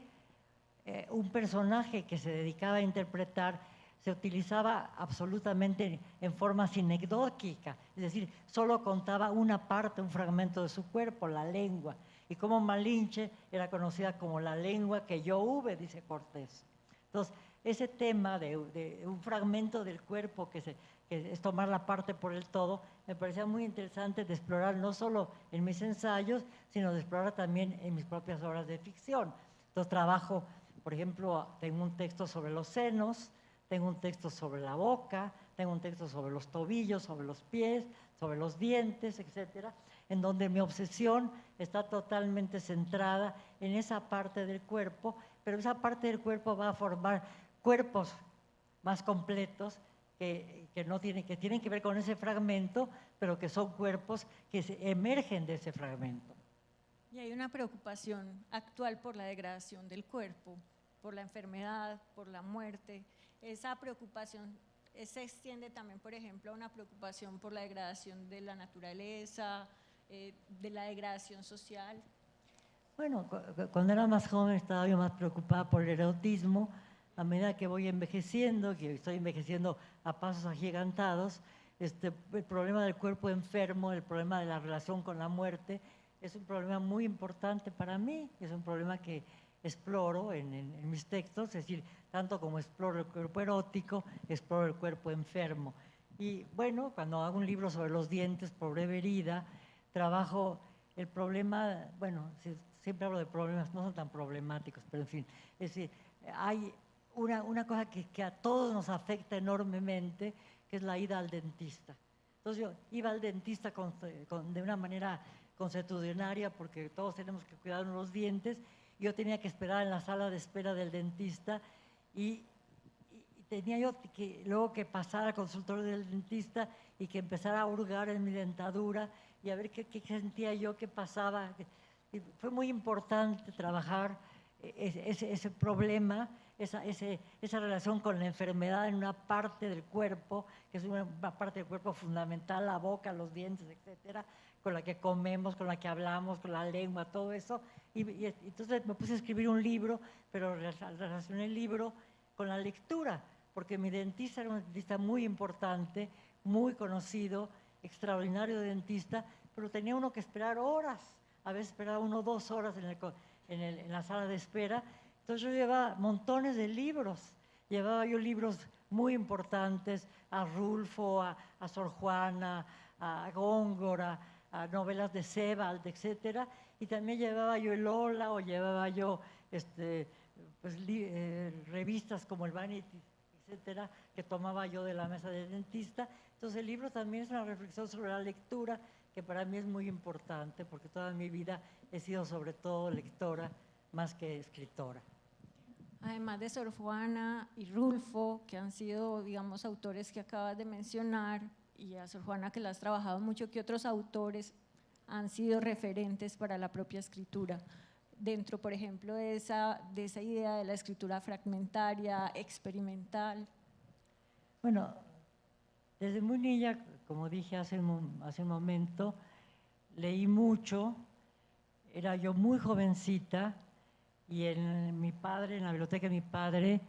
un personaje que se dedicaba a interpretar se utilizaba absolutamente en forma sinecdóquica, es decir, solo contaba una parte, un fragmento de su cuerpo, la lengua. Y como Malinche era conocida como la lengua que yo hube, dice Cortés. Entonces, ese tema de un fragmento del cuerpo que es tomar la parte por el todo, me parecía muy interesante de explorar no solo en mis ensayos, sino de explorar también en mis propias obras de ficción. Entonces trabajo, por ejemplo, tengo un texto sobre los senos, tengo un texto sobre la boca, tengo un texto sobre los tobillos, sobre los pies, sobre los dientes, etcétera, en donde mi obsesión está totalmente centrada en esa parte del cuerpo, pero esa parte del cuerpo va a formar cuerpos más completos que tienen que ver con ese fragmento, pero que son cuerpos que emergen de ese fragmento. Y hay una preocupación actual por la degradación del cuerpo, por la enfermedad, por la muerte. Esa preocupación se extiende también, por ejemplo, a una preocupación por la degradación de la naturaleza, de la degradación social. Bueno, cuando era más joven estaba yo más preocupada por el erotismo. A medida que voy envejeciendo, que estoy envejeciendo a pasos agigantados, el problema del cuerpo enfermo, el problema de la relación con la muerte, es un problema muy importante para mí, es un problema que exploro en mis textos, es decir, tanto como exploro el cuerpo erótico, exploro el cuerpo enfermo. Y bueno, cuando hago un libro sobre los dientes, por breve herida, trabajo el problema, bueno, siempre hablo de problemas, no son tan problemáticos, pero en fin, es decir, hay una cosa que a todos nos afecta enormemente, que es la ida al dentista. Entonces yo iba al dentista de una manera consuetudinaria, porque todos tenemos que cuidarnos los dientes. Yo tenía que esperar en la sala de espera del dentista y tenía yo luego que pasar al consultorio del dentista y que empezara a hurgar en mi dentadura y a ver qué sentía yo, qué pasaba. Y fue muy importante trabajar ese problema, esa relación con la enfermedad en una parte del cuerpo, que es una parte del cuerpo fundamental, la boca, los dientes, etcétera, con la que comemos, con la que hablamos, con la lengua, todo eso. Y entonces me puse a escribir un libro, pero relacioné el libro con la lectura, porque mi dentista era un dentista muy importante, muy conocido, extraordinario dentista, pero tenía uno que esperar horas, a veces esperaba 1 o 2 horas en la sala de espera. Entonces yo llevaba montones de libros, llevaba yo libros muy importantes, a Rulfo, a Sor Juana, a Góngora, a novelas de Sebald, etcétera, y también llevaba yo el Lola o llevaba yo revistas como el Vanity, etcétera, que tomaba yo de la mesa del dentista. Entonces el libro también es una reflexión sobre la lectura, que para mí es muy importante, porque toda mi vida he sido sobre todo lectora más que escritora. Además de Sor Juana y Rulfo, que han sido, digamos, autores que acabas de mencionar, y a Sor Juana que la has trabajado mucho, ¿qué otros autores han sido referentes para la propia escritura? Dentro, por ejemplo, de esa idea de la escritura fragmentaria, experimental. Bueno, desde muy niña, como dije hace un momento, leí mucho, era yo muy jovencita, y en la biblioteca de mi padre,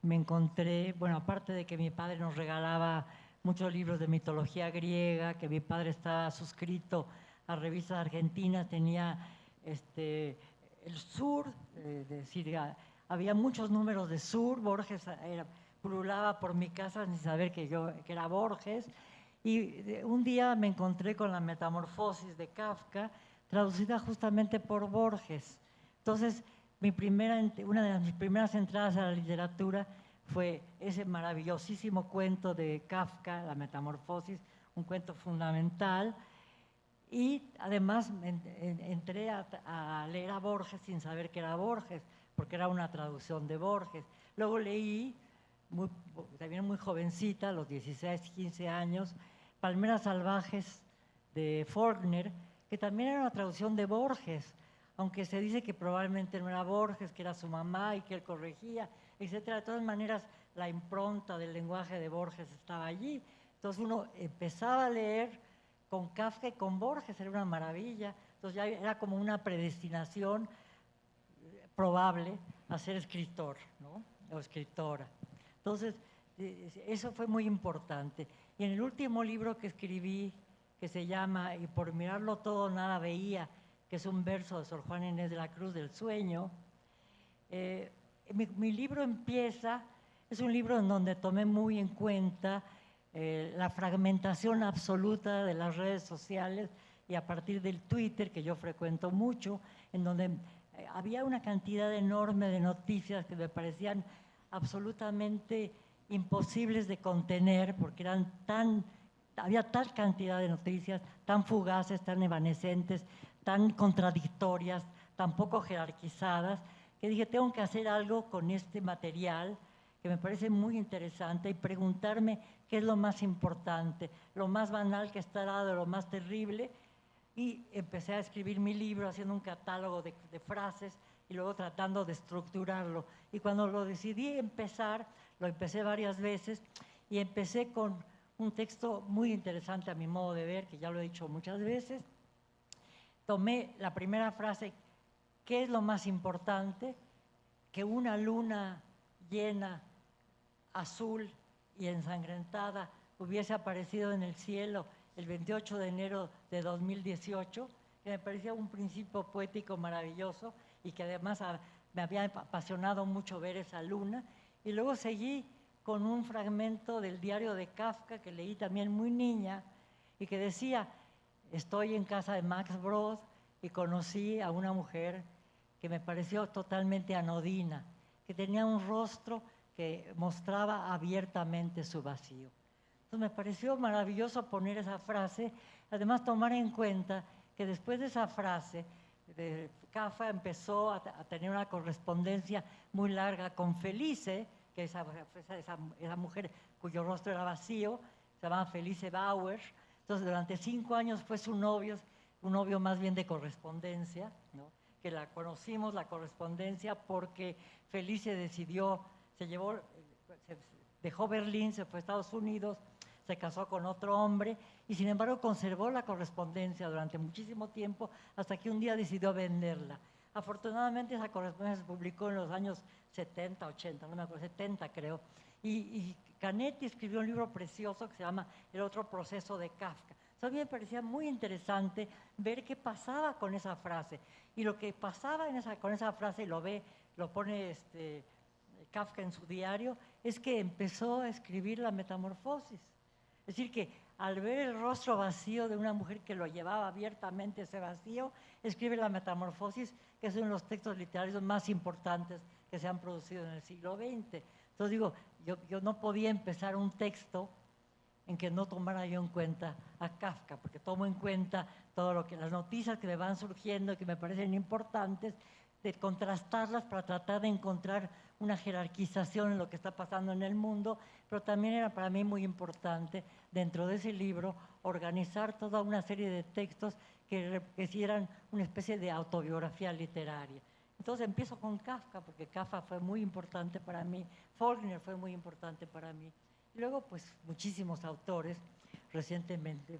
me encontré, bueno, aparte de que mi padre nos regalaba muchos libros de mitología griega, que mi padre estaba suscrito a revistas argentinas, tenía el Sur, de decir, había muchos números de Sur, Borges pululaba por mi casa sin saber que era Borges, y un día me encontré con la Metamorfosis de Kafka, traducida justamente por Borges. Entonces, una de mis primeras entradas a la literatura fue ese maravillosísimo cuento de Kafka, La Metamorfosis, un cuento fundamental. Y además entré a leer a Borges sin saber que era Borges, porque era una traducción de Borges. Luego leí, también muy jovencita, a los 16, 15 años, Palmeras salvajes de Faulkner, que también era una traducción de Borges, aunque se dice que probablemente no era Borges, que era su mamá y que él corregía, etcétera. De todas maneras, la impronta del lenguaje de Borges estaba allí. Entonces uno empezaba a leer con Kafka y con Borges, era una maravilla. Entonces ya era como una predestinación probable a ser escritor, ¿no? O escritora. Entonces, eso fue muy importante. Y en el último libro que escribí, que se llama Y por mirarlo todo nada veía, que es un verso de Sor Juana Inés de la Cruz del Sueño, mi libro empieza, es un libro en donde tomé muy en cuenta la fragmentación absoluta de las redes sociales y a partir del Twitter, que yo frecuento mucho, en donde había una cantidad enorme de noticias que me parecían absolutamente imposibles de contener, porque había tal cantidad de noticias, tan fugaces, tan evanescentes, tan contradictorias, tan poco jerarquizadas, que dije, tengo que hacer algo con este material que me parece muy interesante y preguntarme qué es lo más importante, lo más banal que está dado, lo más terrible. Y empecé a escribir mi libro haciendo un catálogo de frases y luego tratando de estructurarlo. Y cuando lo decidí empezar, lo empecé varias veces y empecé con un texto muy interesante a mi modo de ver, que ya lo he dicho muchas veces. Tomé la primera frase, ¿qué es lo más importante? Que una luna llena, azul y ensangrentada hubiese aparecido en el cielo el 28 de enero de 2018, que me parecía un principio poético maravilloso y que además me había apasionado mucho ver esa luna. Y luego seguí con un fragmento del diario de Kafka que leí también muy niña y que decía, estoy en casa de Max Brod y conocí a una mujer que me pareció totalmente anodina, que tenía un rostro que mostraba abiertamente su vacío. Entonces me pareció maravilloso poner esa frase, además tomar en cuenta que después de esa frase, Kafka empezó a tener una correspondencia muy larga con Felice, que es esa mujer cuyo rostro era vacío, se llamaba Felice Bauer. Entonces durante 5 años fue su novio, un novio más bien de correspondencia, ¿no? Que la conocimos, la correspondencia, porque Felice decidió, dejó Berlín, se fue a Estados Unidos, se casó con otro hombre y sin embargo conservó la correspondencia durante muchísimo tiempo hasta que un día decidió venderla. Afortunadamente esa correspondencia se publicó en los años 70, 80, no me acuerdo, 70 creo, y Canetti escribió un libro precioso que se llama El otro proceso de Kafka. Entonces a mí me parecía muy interesante ver qué pasaba con esa frase. Y lo que pasaba con esa frase, y lo pone Kafka en su diario, es que empezó a escribir la metamorfosis. Es decir, que al ver el rostro vacío de una mujer que lo llevaba abiertamente ese vacío, escribe la metamorfosis, que es uno de los textos literarios más importantes que se han producido en el siglo XX. Entonces digo, yo no podía empezar un texto en que no tomara yo en cuenta a Kafka, porque tomo en cuenta las noticias que me van surgiendo y que me parecen importantes, de contrastarlas para tratar de encontrar una jerarquización en lo que está pasando en el mundo, pero también era para mí muy importante dentro de ese libro organizar toda una serie de textos que hicieran una especie de autobiografía literaria. Entonces empiezo con Kafka, porque Kafka fue muy importante para mí, Faulkner fue muy importante para mí. Y luego, pues, muchísimos autores, recientemente,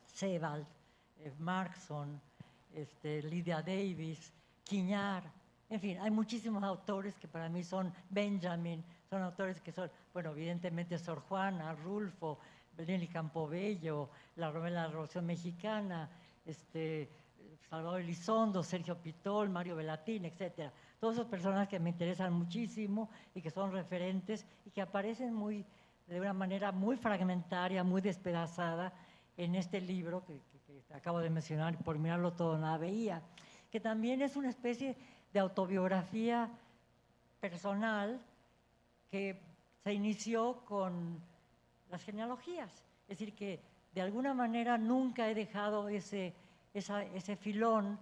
Sebald, Markson, Lydia Davis, Quiñar, en fin, hay muchísimos autores que para mí son Benjamin, son autores que son, bueno, evidentemente Sor Juana, Rulfo, Nelly Campobello, la Revolución Mexicana, Salvador Elizondo, Sergio Pitol, Mario Bellatín, etcétera. Todos esos personajes que me interesan muchísimo y que son referentes y que aparecen de una manera muy fragmentaria, muy despedazada en este libro que acabo de mencionar, Por mirarlo todo nada veía, que también es una especie de autobiografía personal que se inició con las genealogías. Es decir, que de alguna manera nunca he dejado ese filón.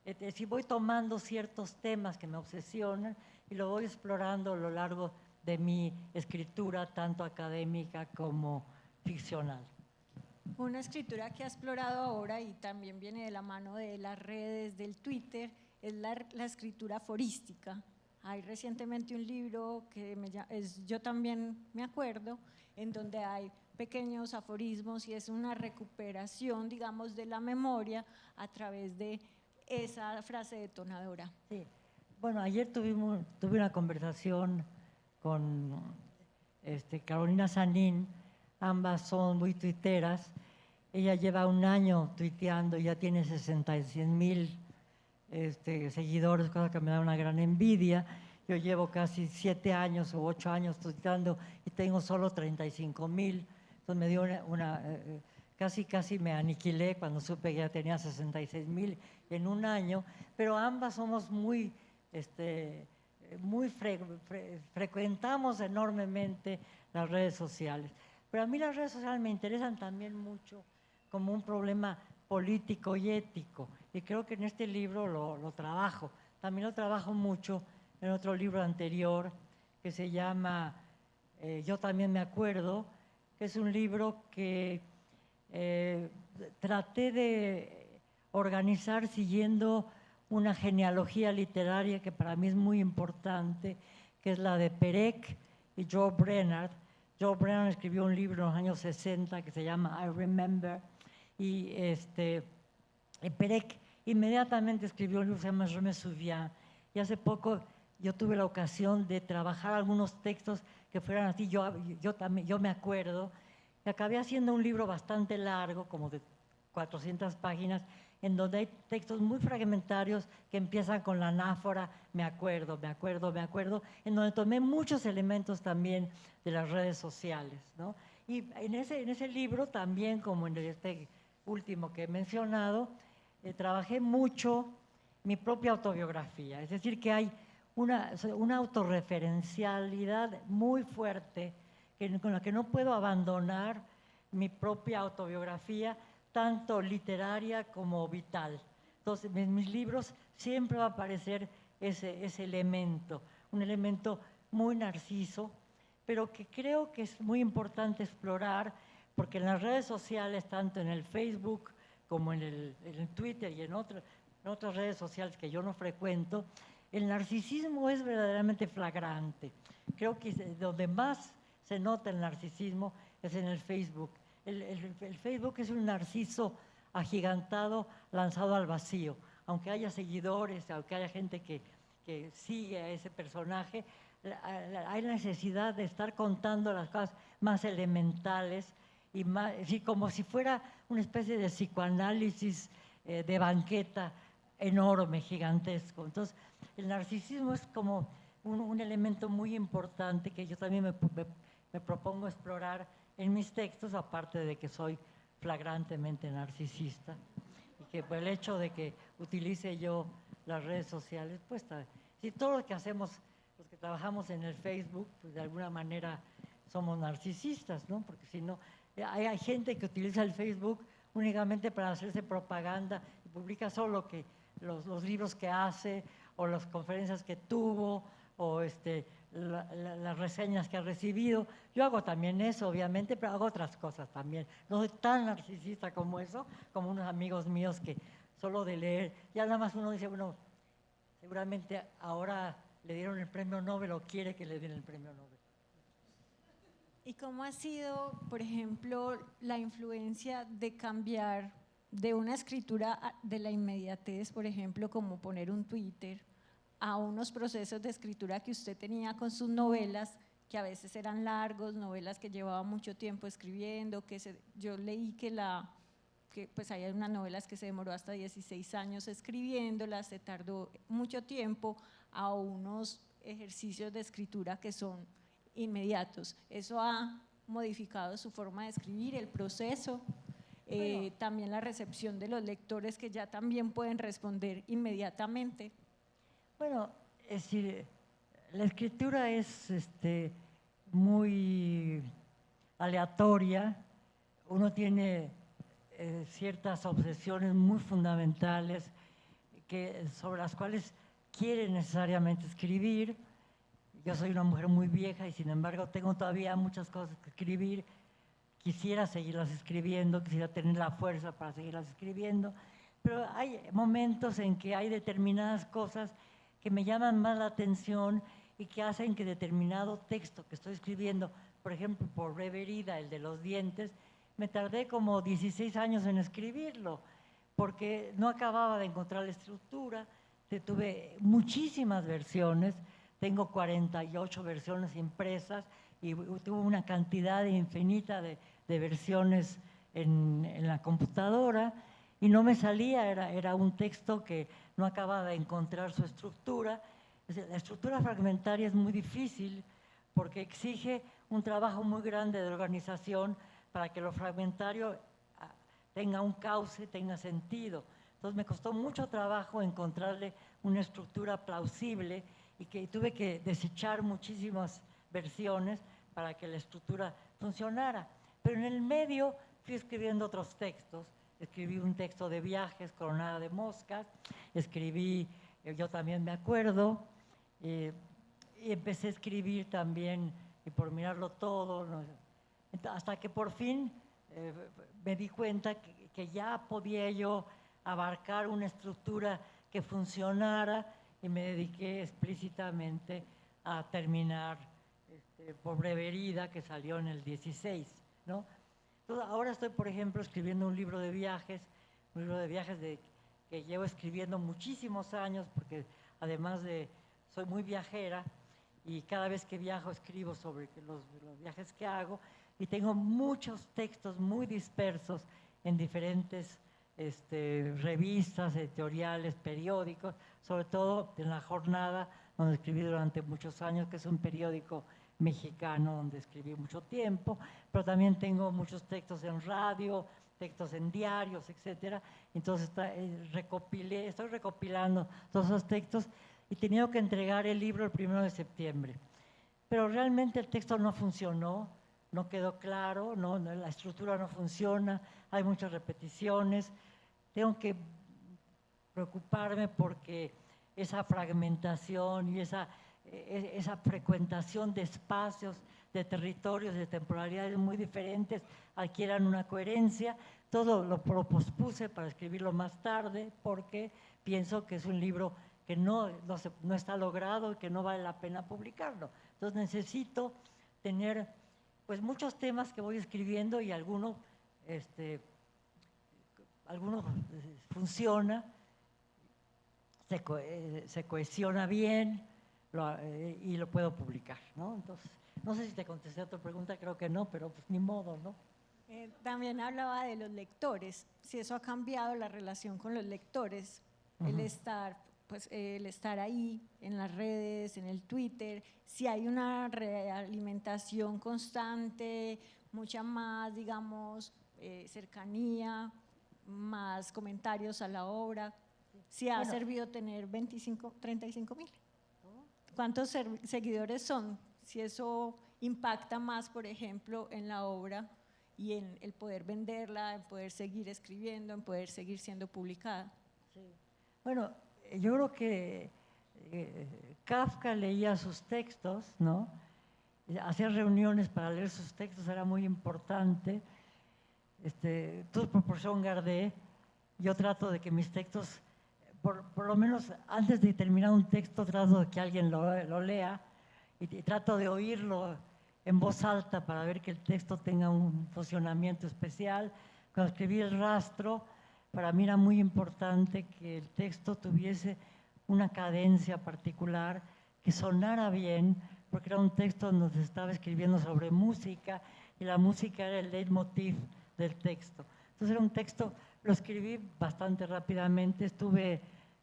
Es decir, voy tomando ciertos temas que me obsesionan y lo voy explorando a lo largo de mi escritura, tanto académica como ficcional. Una escritura que ha explorado ahora y también viene de la mano de las redes, del Twitter, es la escritura aforística. Hay recientemente un libro que yo también me acuerdo, en donde hay pequeños aforismos y es una recuperación, digamos, de la memoria a través de esa frase detonadora. Sí. Bueno, ayer tuve una conversación con Carolina Sanín, ambas son muy tuiteras. Ella lleva un año tuiteando, ya tiene 66,000 seguidores, cosa que me da una gran envidia. Yo llevo casi 7 años o 8 años tuiteando y tengo solo 35,000. Entonces me dio casi me aniquilé cuando supe que ya tenía 66,000 en un año, pero ambas somos frecuentamos enormemente las redes sociales. Pero a mí las redes sociales me interesan también mucho como un problema político y ético, y creo que en este libro lo trabajo. También lo trabajo mucho en otro libro anterior que se llama Yo también me acuerdo, que es un libro que traté de organizar siguiendo una genealogía literaria que para mí es muy importante, que es la de Perec y Joe Brennan. Joe Brennan escribió un libro en los años 60 que se llama I Remember, y Perec inmediatamente escribió un libro que se llama Je me souviens, y hace poco yo tuve la ocasión de trabajar algunos textos que fueran así, yo me acuerdo, y acabé haciendo un libro bastante largo, como de 400 páginas, en donde hay textos muy fragmentarios que empiezan con la anáfora, me acuerdo, en donde tomé muchos elementos también de las redes sociales, ¿no? Y en ese libro también, como en este último que he mencionado, trabajé mucho mi propia autobiografía, es decir, que hay una autorreferencialidad muy fuerte con la que no puedo abandonar mi propia autobiografía, tanto literaria como vital. Entonces, en mis libros siempre va a aparecer ese elemento, un elemento muy narciso, pero que creo que es muy importante explorar, porque en las redes sociales, tanto en el Facebook como en el Twitter y en otras redes sociales que yo no frecuento, el narcisismo es verdaderamente flagrante. Creo que donde más se nota el narcisismo es en el Facebook. El Facebook es un narciso agigantado, lanzado al vacío. Aunque haya seguidores, aunque haya gente que sigue a ese personaje, hay necesidad de estar contando las cosas más elementales, y más, como si fuera una especie de psicoanálisis de banqueta enorme, gigantesco. Entonces, el narcisismo es como un elemento muy importante que yo también me propongo explorar en mis textos, aparte de que soy flagrantemente narcisista, y que por el hecho de que utilice yo las redes sociales, pues si todo lo que hacemos, los que trabajamos en el Facebook, pues de alguna manera somos narcisistas, ¿no? Porque si no, hay gente que utiliza el Facebook únicamente para hacerse propaganda y publica solo los libros que hace, o las conferencias que tuvo, o las reseñas que ha recibido. Yo hago también eso, obviamente, pero hago otras cosas también. No soy tan narcisista como eso, como unos amigos míos que solo de leer, ya nada más uno dice, bueno, seguramente ahora le dieron el premio Nobel o quiere que le den el premio Nobel. ¿Y cómo ha sido, por ejemplo, la influencia de cambiar de una escritura de la inmediatez, por ejemplo, como poner un Twitter, a unos procesos de escritura que usted tenía con sus novelas, que a veces eran largos, novelas que llevaba mucho tiempo escribiendo, yo leí que pues hay unas novelas que se demoró hasta 16 años escribiéndolas, se tardó mucho tiempo, a unos ejercicios de escritura que son inmediatos? ¿Eso ha modificado su forma de escribir, el proceso? También la recepción de los lectores, que ya también pueden responder inmediatamente. Bueno, es decir, la escritura es muy aleatoria. Uno tiene ciertas obsesiones muy fundamentales sobre las cuales quiere necesariamente escribir. Yo soy una mujer muy vieja y sin embargo tengo todavía muchas cosas que escribir. Quisiera seguirlas escribiendo, quisiera tener la fuerza para seguirlas escribiendo, pero hay momentos en que hay determinadas cosas que me llaman más la atención y que hacen que determinado texto que estoy escribiendo, por ejemplo, por Reverida, el de los dientes, me tardé como 16 años en escribirlo, porque no acababa de encontrar la estructura, tuve muchísimas versiones, tengo 48 versiones impresas y tuve una cantidad infinita de versiones en la computadora y no me salía, era un texto que no acababa de encontrar su estructura. La estructura fragmentaria es muy difícil porque exige un trabajo muy grande de organización para que lo fragmentario tenga un cauce, tenga sentido. Entonces me costó mucho trabajo encontrarle una estructura plausible y que tuve que desechar muchísimas versiones para que la estructura funcionara. Pero en el medio fui escribiendo otros textos. Escribí un texto de viajes, Coronada de Moscas, escribí Yo también me acuerdo, y empecé a escribir también, y por mirarlo todo, ¿no? Hasta que por fin me di cuenta que ya podía yo abarcar una estructura que funcionara y me dediqué explícitamente a terminar por Breve Herida, que salió en el 16, ¿no? Entonces, ahora estoy, por ejemplo, escribiendo un libro de viajes que llevo escribiendo muchísimos años, porque además soy muy viajera y cada vez que viajo escribo sobre los viajes que hago y tengo muchos textos muy dispersos en diferentes revistas, editoriales, periódicos, sobre todo en La Jornada, donde escribí durante muchos años, que es un periódico mexicano donde escribí mucho tiempo, pero también tengo muchos textos en radio, textos en diarios, etcétera. Entonces estoy recopilando todos esos textos y he tenido que entregar el libro el 1 de septiembre. Pero realmente el texto no funcionó, no quedó claro, la estructura no funciona, hay muchas repeticiones. Tengo que preocuparme porque esa fragmentación y esa frecuentación de espacios, de territorios, de temporalidades muy diferentes adquieran una coherencia. Todo lo pospuse para escribirlo más tarde porque pienso que es un libro que no está logrado y que no vale la pena publicarlo. Entonces necesito tener pues muchos temas que voy escribiendo y algunos funciona, se cohesiona bien y lo puedo publicar, ¿no? Entonces, no sé si te contesté a tu pregunta, creo que no, pero pues ni modo, ¿no? También hablaba de los lectores, si eso ha cambiado la relación con los lectores, el estar ahí en las redes, en el Twitter, si hay una realimentación constante, mucha más, digamos, cercanía, más comentarios a la obra, si ha servido tener 35.000. ¿Cuántos seguidores son? Si eso impacta más, por ejemplo, en la obra y en el poder venderla, en poder seguir escribiendo, en poder seguir siendo publicada. Sí. Bueno, yo creo que Kafka leía sus textos, ¿no? Hacía reuniones para leer sus textos, era muy importante. Tout proportion gardée, yo trato de que mis textos, por lo menos antes de terminar un texto, trato de que alguien lo lea y trato de oírlo en voz alta para ver que el texto tenga un funcionamiento especial. Cuando escribí El Rastro, para mí era muy importante que el texto tuviese una cadencia particular, que sonara bien, porque era un texto donde se estaba escribiendo sobre música y la música era el leitmotiv del texto. Entonces era un texto, lo escribí bastante rápidamente,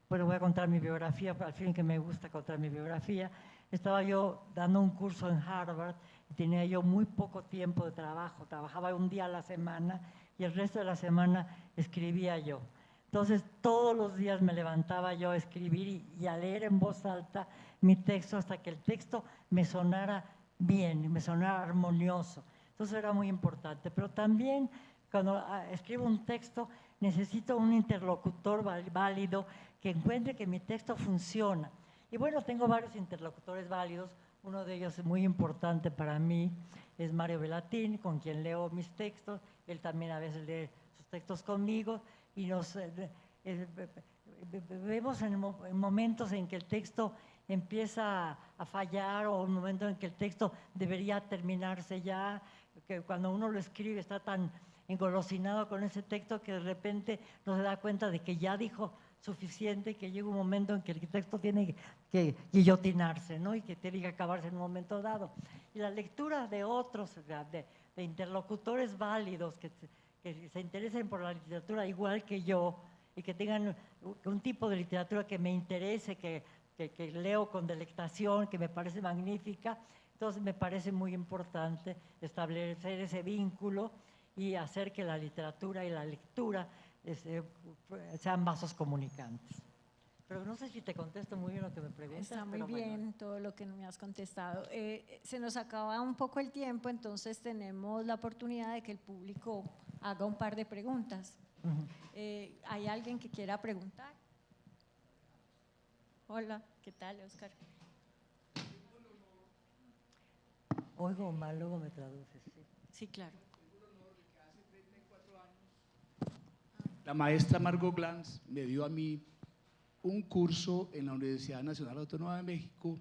bueno, voy a contar mi biografía, al fin que me gusta contar mi biografía. Estaba yo dando un curso en Harvard y tenía yo muy poco tiempo de trabajo, trabajaba un día a la semana y el resto de la semana escribía yo. Entonces todos los días me levantaba yo a escribir y a leer en voz alta mi texto hasta que el texto me sonara bien, me sonara armonioso. Entonces era muy importante, pero también cuando escribo un texto necesito un interlocutor válido que encuentre que mi texto funciona. Y bueno, tengo varios interlocutores válidos, uno de ellos es muy importante para mí, es Mario Bellatín, con quien leo mis textos, él también a veces lee sus textos conmigo y nos vemos en momentos en que el texto empieza a fallar o un momento en que el texto debería terminarse ya, que cuando uno lo escribe está tan engolosinado con ese texto que de repente no se da cuenta de que ya dijo suficiente, que llega un momento en que el texto tiene que guillotinarse, ¿no? Y que tiene que acabarse en un momento dado. Y la lectura de otros, de interlocutores válidos que se interesen por la literatura igual que yo y que tengan un tipo de literatura que me interese, que leo con delectación, que me parece magnífica. Entonces me parece muy importante establecer ese vínculo y hacer que la literatura y la lectura sean vasos comunicantes. Pero no sé si te contesto muy bien lo que me preguntas. Está muy pero bien bueno. todo lo que me has contestado. Se nos acaba un poco el tiempo, entonces tenemos la oportunidad de que el público haga un par de preguntas. Ujú. ¿Hay alguien que quiera preguntar? Hola, ¿qué tal, Oscar? Oigo mal, luego me traduces. Sí. Sí, claro. La maestra Margot Glantz me dio a mí un curso en la Universidad Nacional Autónoma de México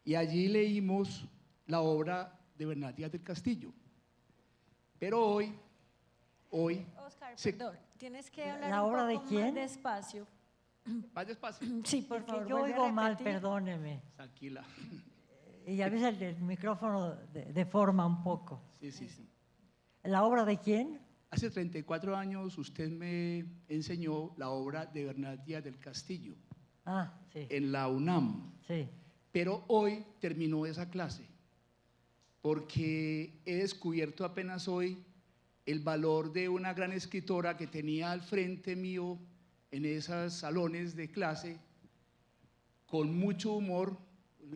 y allí leímos la obra de Bernal Díaz del Castillo. Pero hoy Oscar, se- perdón, tienes que hablar ¿La un obra de poco quién? más despacio. más despacio, Sí, por Que favor, yo vuelve a oigo mal, repetir. perdóneme. tranquila. Y a veces el micrófono deforma un poco. Sí, sí, sí. ¿La obra de quién? Hace 34 años usted me enseñó la obra de Bernal Díaz del Castillo Ah, sí, en la UNAM. sí. Pero hoy terminó esa clase, porque he descubierto apenas hoy el valor de una gran escritora que tenía al frente mío en esos salones de clase, con mucho humor.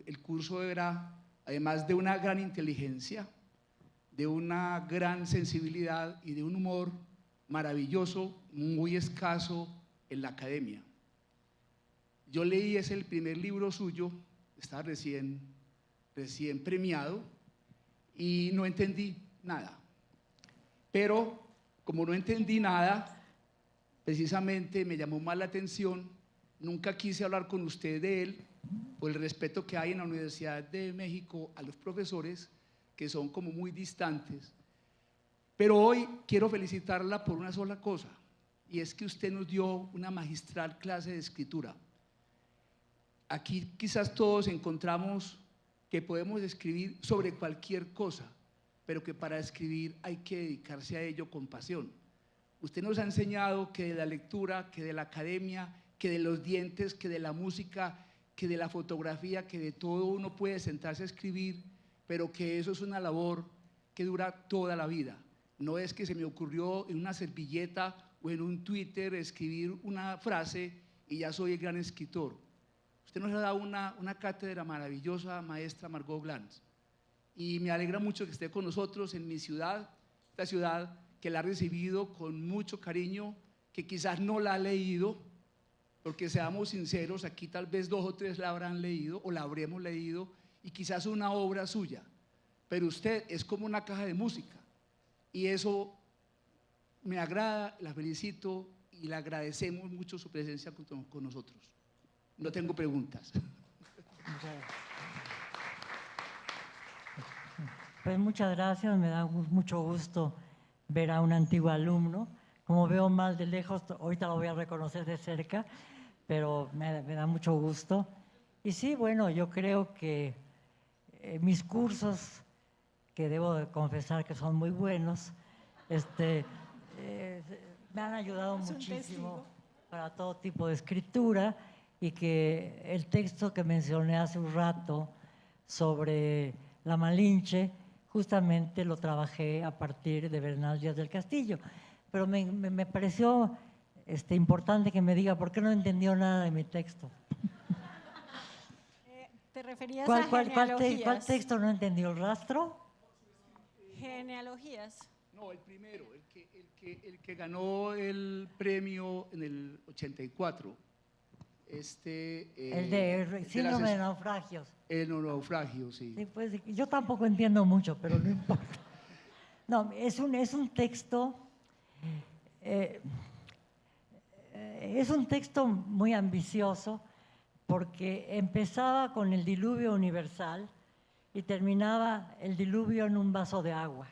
El curso era, además de una gran inteligencia, de una gran sensibilidad y de un humor maravilloso, muy escaso en la academia. Yo leí ese el primer libro suyo, estaba recién premiado y no entendí nada. Pero como no entendí nada, precisamente me llamó más la atención, nunca quise hablar con usted de él por el respeto que hay en la Universidad de México a los profesores, que son como muy distantes. Pero hoy quiero felicitarla por una sola cosa, y es que usted nos dio una magistral clase de escritura. Aquí quizás todos encontramos que podemos escribir sobre cualquier cosa, pero que para escribir hay que dedicarse a ello con pasión. Usted nos ha enseñado que de la lectura, que de la academia, que de los dientes, que de la música, que de la fotografía, que de todo uno puede sentarse a escribir, pero que eso es una labor que dura toda la vida. No es que se me ocurrió en una servilleta o en un Twitter escribir una frase y ya soy el gran escritor. Usted nos ha dado una cátedra maravillosa, maestra Margot Glantz, y me alegra mucho que esté con nosotros en mi ciudad, esta ciudad que la ha recibido con mucho cariño, que quizás no la ha leído, porque seamos sinceros, aquí tal vez 2 o 3 la habrán leído o la habremos leído, y quizás una obra suya, pero usted es como una caja de música, y eso me agrada, la felicito y le agradecemos mucho su presencia con nosotros. No tengo preguntas. Pues muchas gracias, me da mucho gusto ver a un antiguo alumno. Como veo más de lejos, ahorita lo voy a reconocer de cerca, pero me da mucho gusto. Y sí, bueno, yo creo que mis cursos, que debo de confesar que son muy buenos, me han ayudado Es un muchísimo testigo. para todo tipo de escritura, y que el texto que mencioné hace un rato sobre la Malinche, justamente lo trabajé a partir de Bernal Díaz del Castillo. Pero me pareció importante que me diga por qué no entendió nada de mi texto. ¿Te referías ¿Cuál, a cuál genealogías? texto no entendió? ¿El rastro? Genealogías. No, el primero, el que ganó el premio en el 84. El de síndrome de naufragios. El naufragio, sí. Sí, pues, yo tampoco entiendo mucho, pero no importa. No, es un texto muy ambicioso, porque empezaba con el diluvio universal y terminaba el diluvio en un vaso de agua.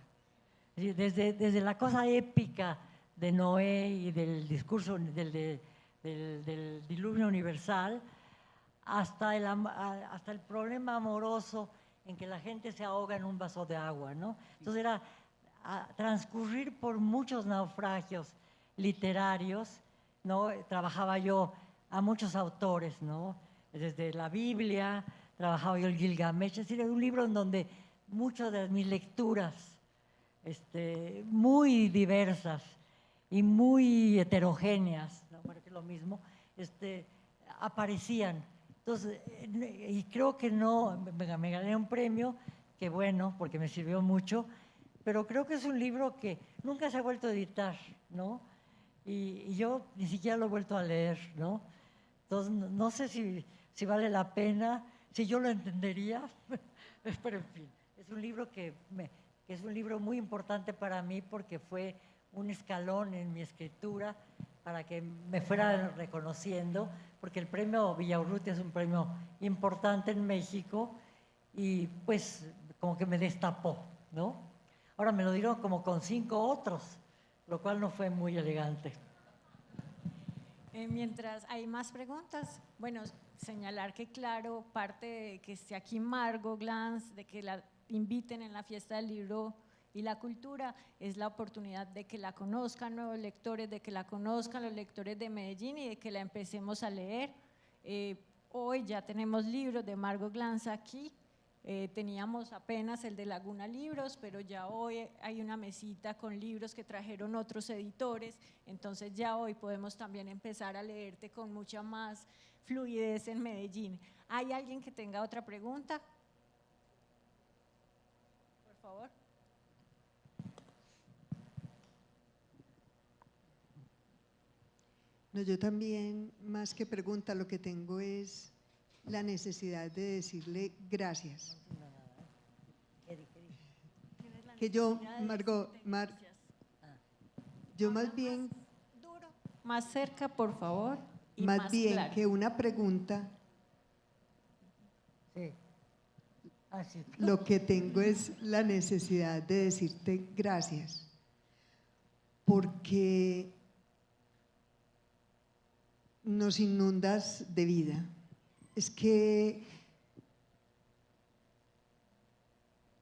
Desde la cosa épica de Noé y del discurso del diluvio universal, hasta el problema amoroso en que la gente se ahoga en un vaso de agua, ¿no? Entonces era transcurrir por muchos naufragios literarios, ¿no? Trabajaba yo a muchos autores, ¿no? Desde la Biblia, trabajaba yo el Gilgamesh, es decir, era un libro en donde muchas de mis lecturas, muy diversas y muy heterogéneas, ¿no? Bueno, que es lo mismo, aparecían. Entonces, y creo que no, me gané un premio, que bueno, porque me sirvió mucho, pero creo que es un libro que nunca se ha vuelto a editar, ¿no? Y yo ni siquiera lo he vuelto a leer, ¿no? Entonces, no sé si vale la pena, si yo lo entendería, pero en fin, es un libro que es un libro muy importante para mí porque fue un escalón en mi escritura para que me fuera reconociendo, porque el premio Villaurrutia es un premio importante en México y pues como que me destapó, ¿no? Ahora me lo dieron como con 5 otros, lo cual no fue muy elegante. Mientras hay más preguntas, bueno, señalar que claro, parte de que esté aquí Margot Glantz, de que la inviten en la Fiesta del Libro y la Cultura, es la oportunidad de que la conozcan nuevos lectores, de que la conozcan los lectores de Medellín y de que la empecemos a leer. Hoy ya tenemos libros de Margot Glantz aquí, teníamos apenas el de Laguna Libros, pero ya hoy hay una mesita con libros que trajeron otros editores, entonces ya hoy podemos también empezar a leerte con mucha más fluidez en Medellín. ¿Hay alguien que tenga otra pregunta? Por favor. No, yo también, más que pregunta, lo que tengo es la necesidad de decirle gracias. Que yo, Margot, yo más bien, Duro, más cerca, por favor, y más bien claro. que una pregunta, Sí. Así. lo que tengo es la necesidad de decirte gracias, porque nos inundas de vida. Es que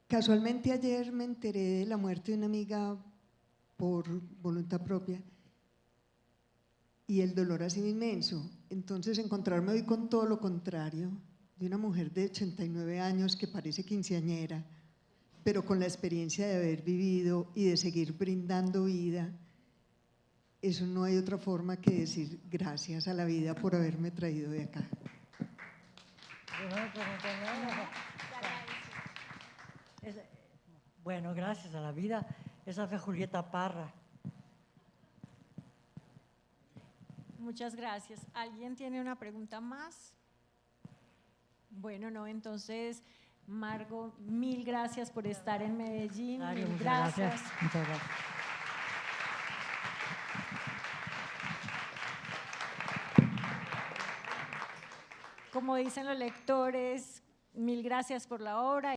casualmente ayer me enteré de la muerte de una amiga por voluntad propia y el dolor ha sido inmenso. Entonces encontrarme hoy con todo lo contrario, de una mujer de 89 años que parece quinceañera, pero con la experiencia de haber vivido y de seguir brindando vida, eso no hay otra forma que decir gracias a la vida por haberme traído de acá. Bueno, gracias a la vida. Esa fue Julieta Parra. Muchas gracias. ¿Alguien tiene una pregunta más? Bueno, no, entonces, Margot, mil gracias por estar en Medellín. Mario, Mil muchas gracias. Muchas gracias. Como dicen los lectores, mil gracias por la obra.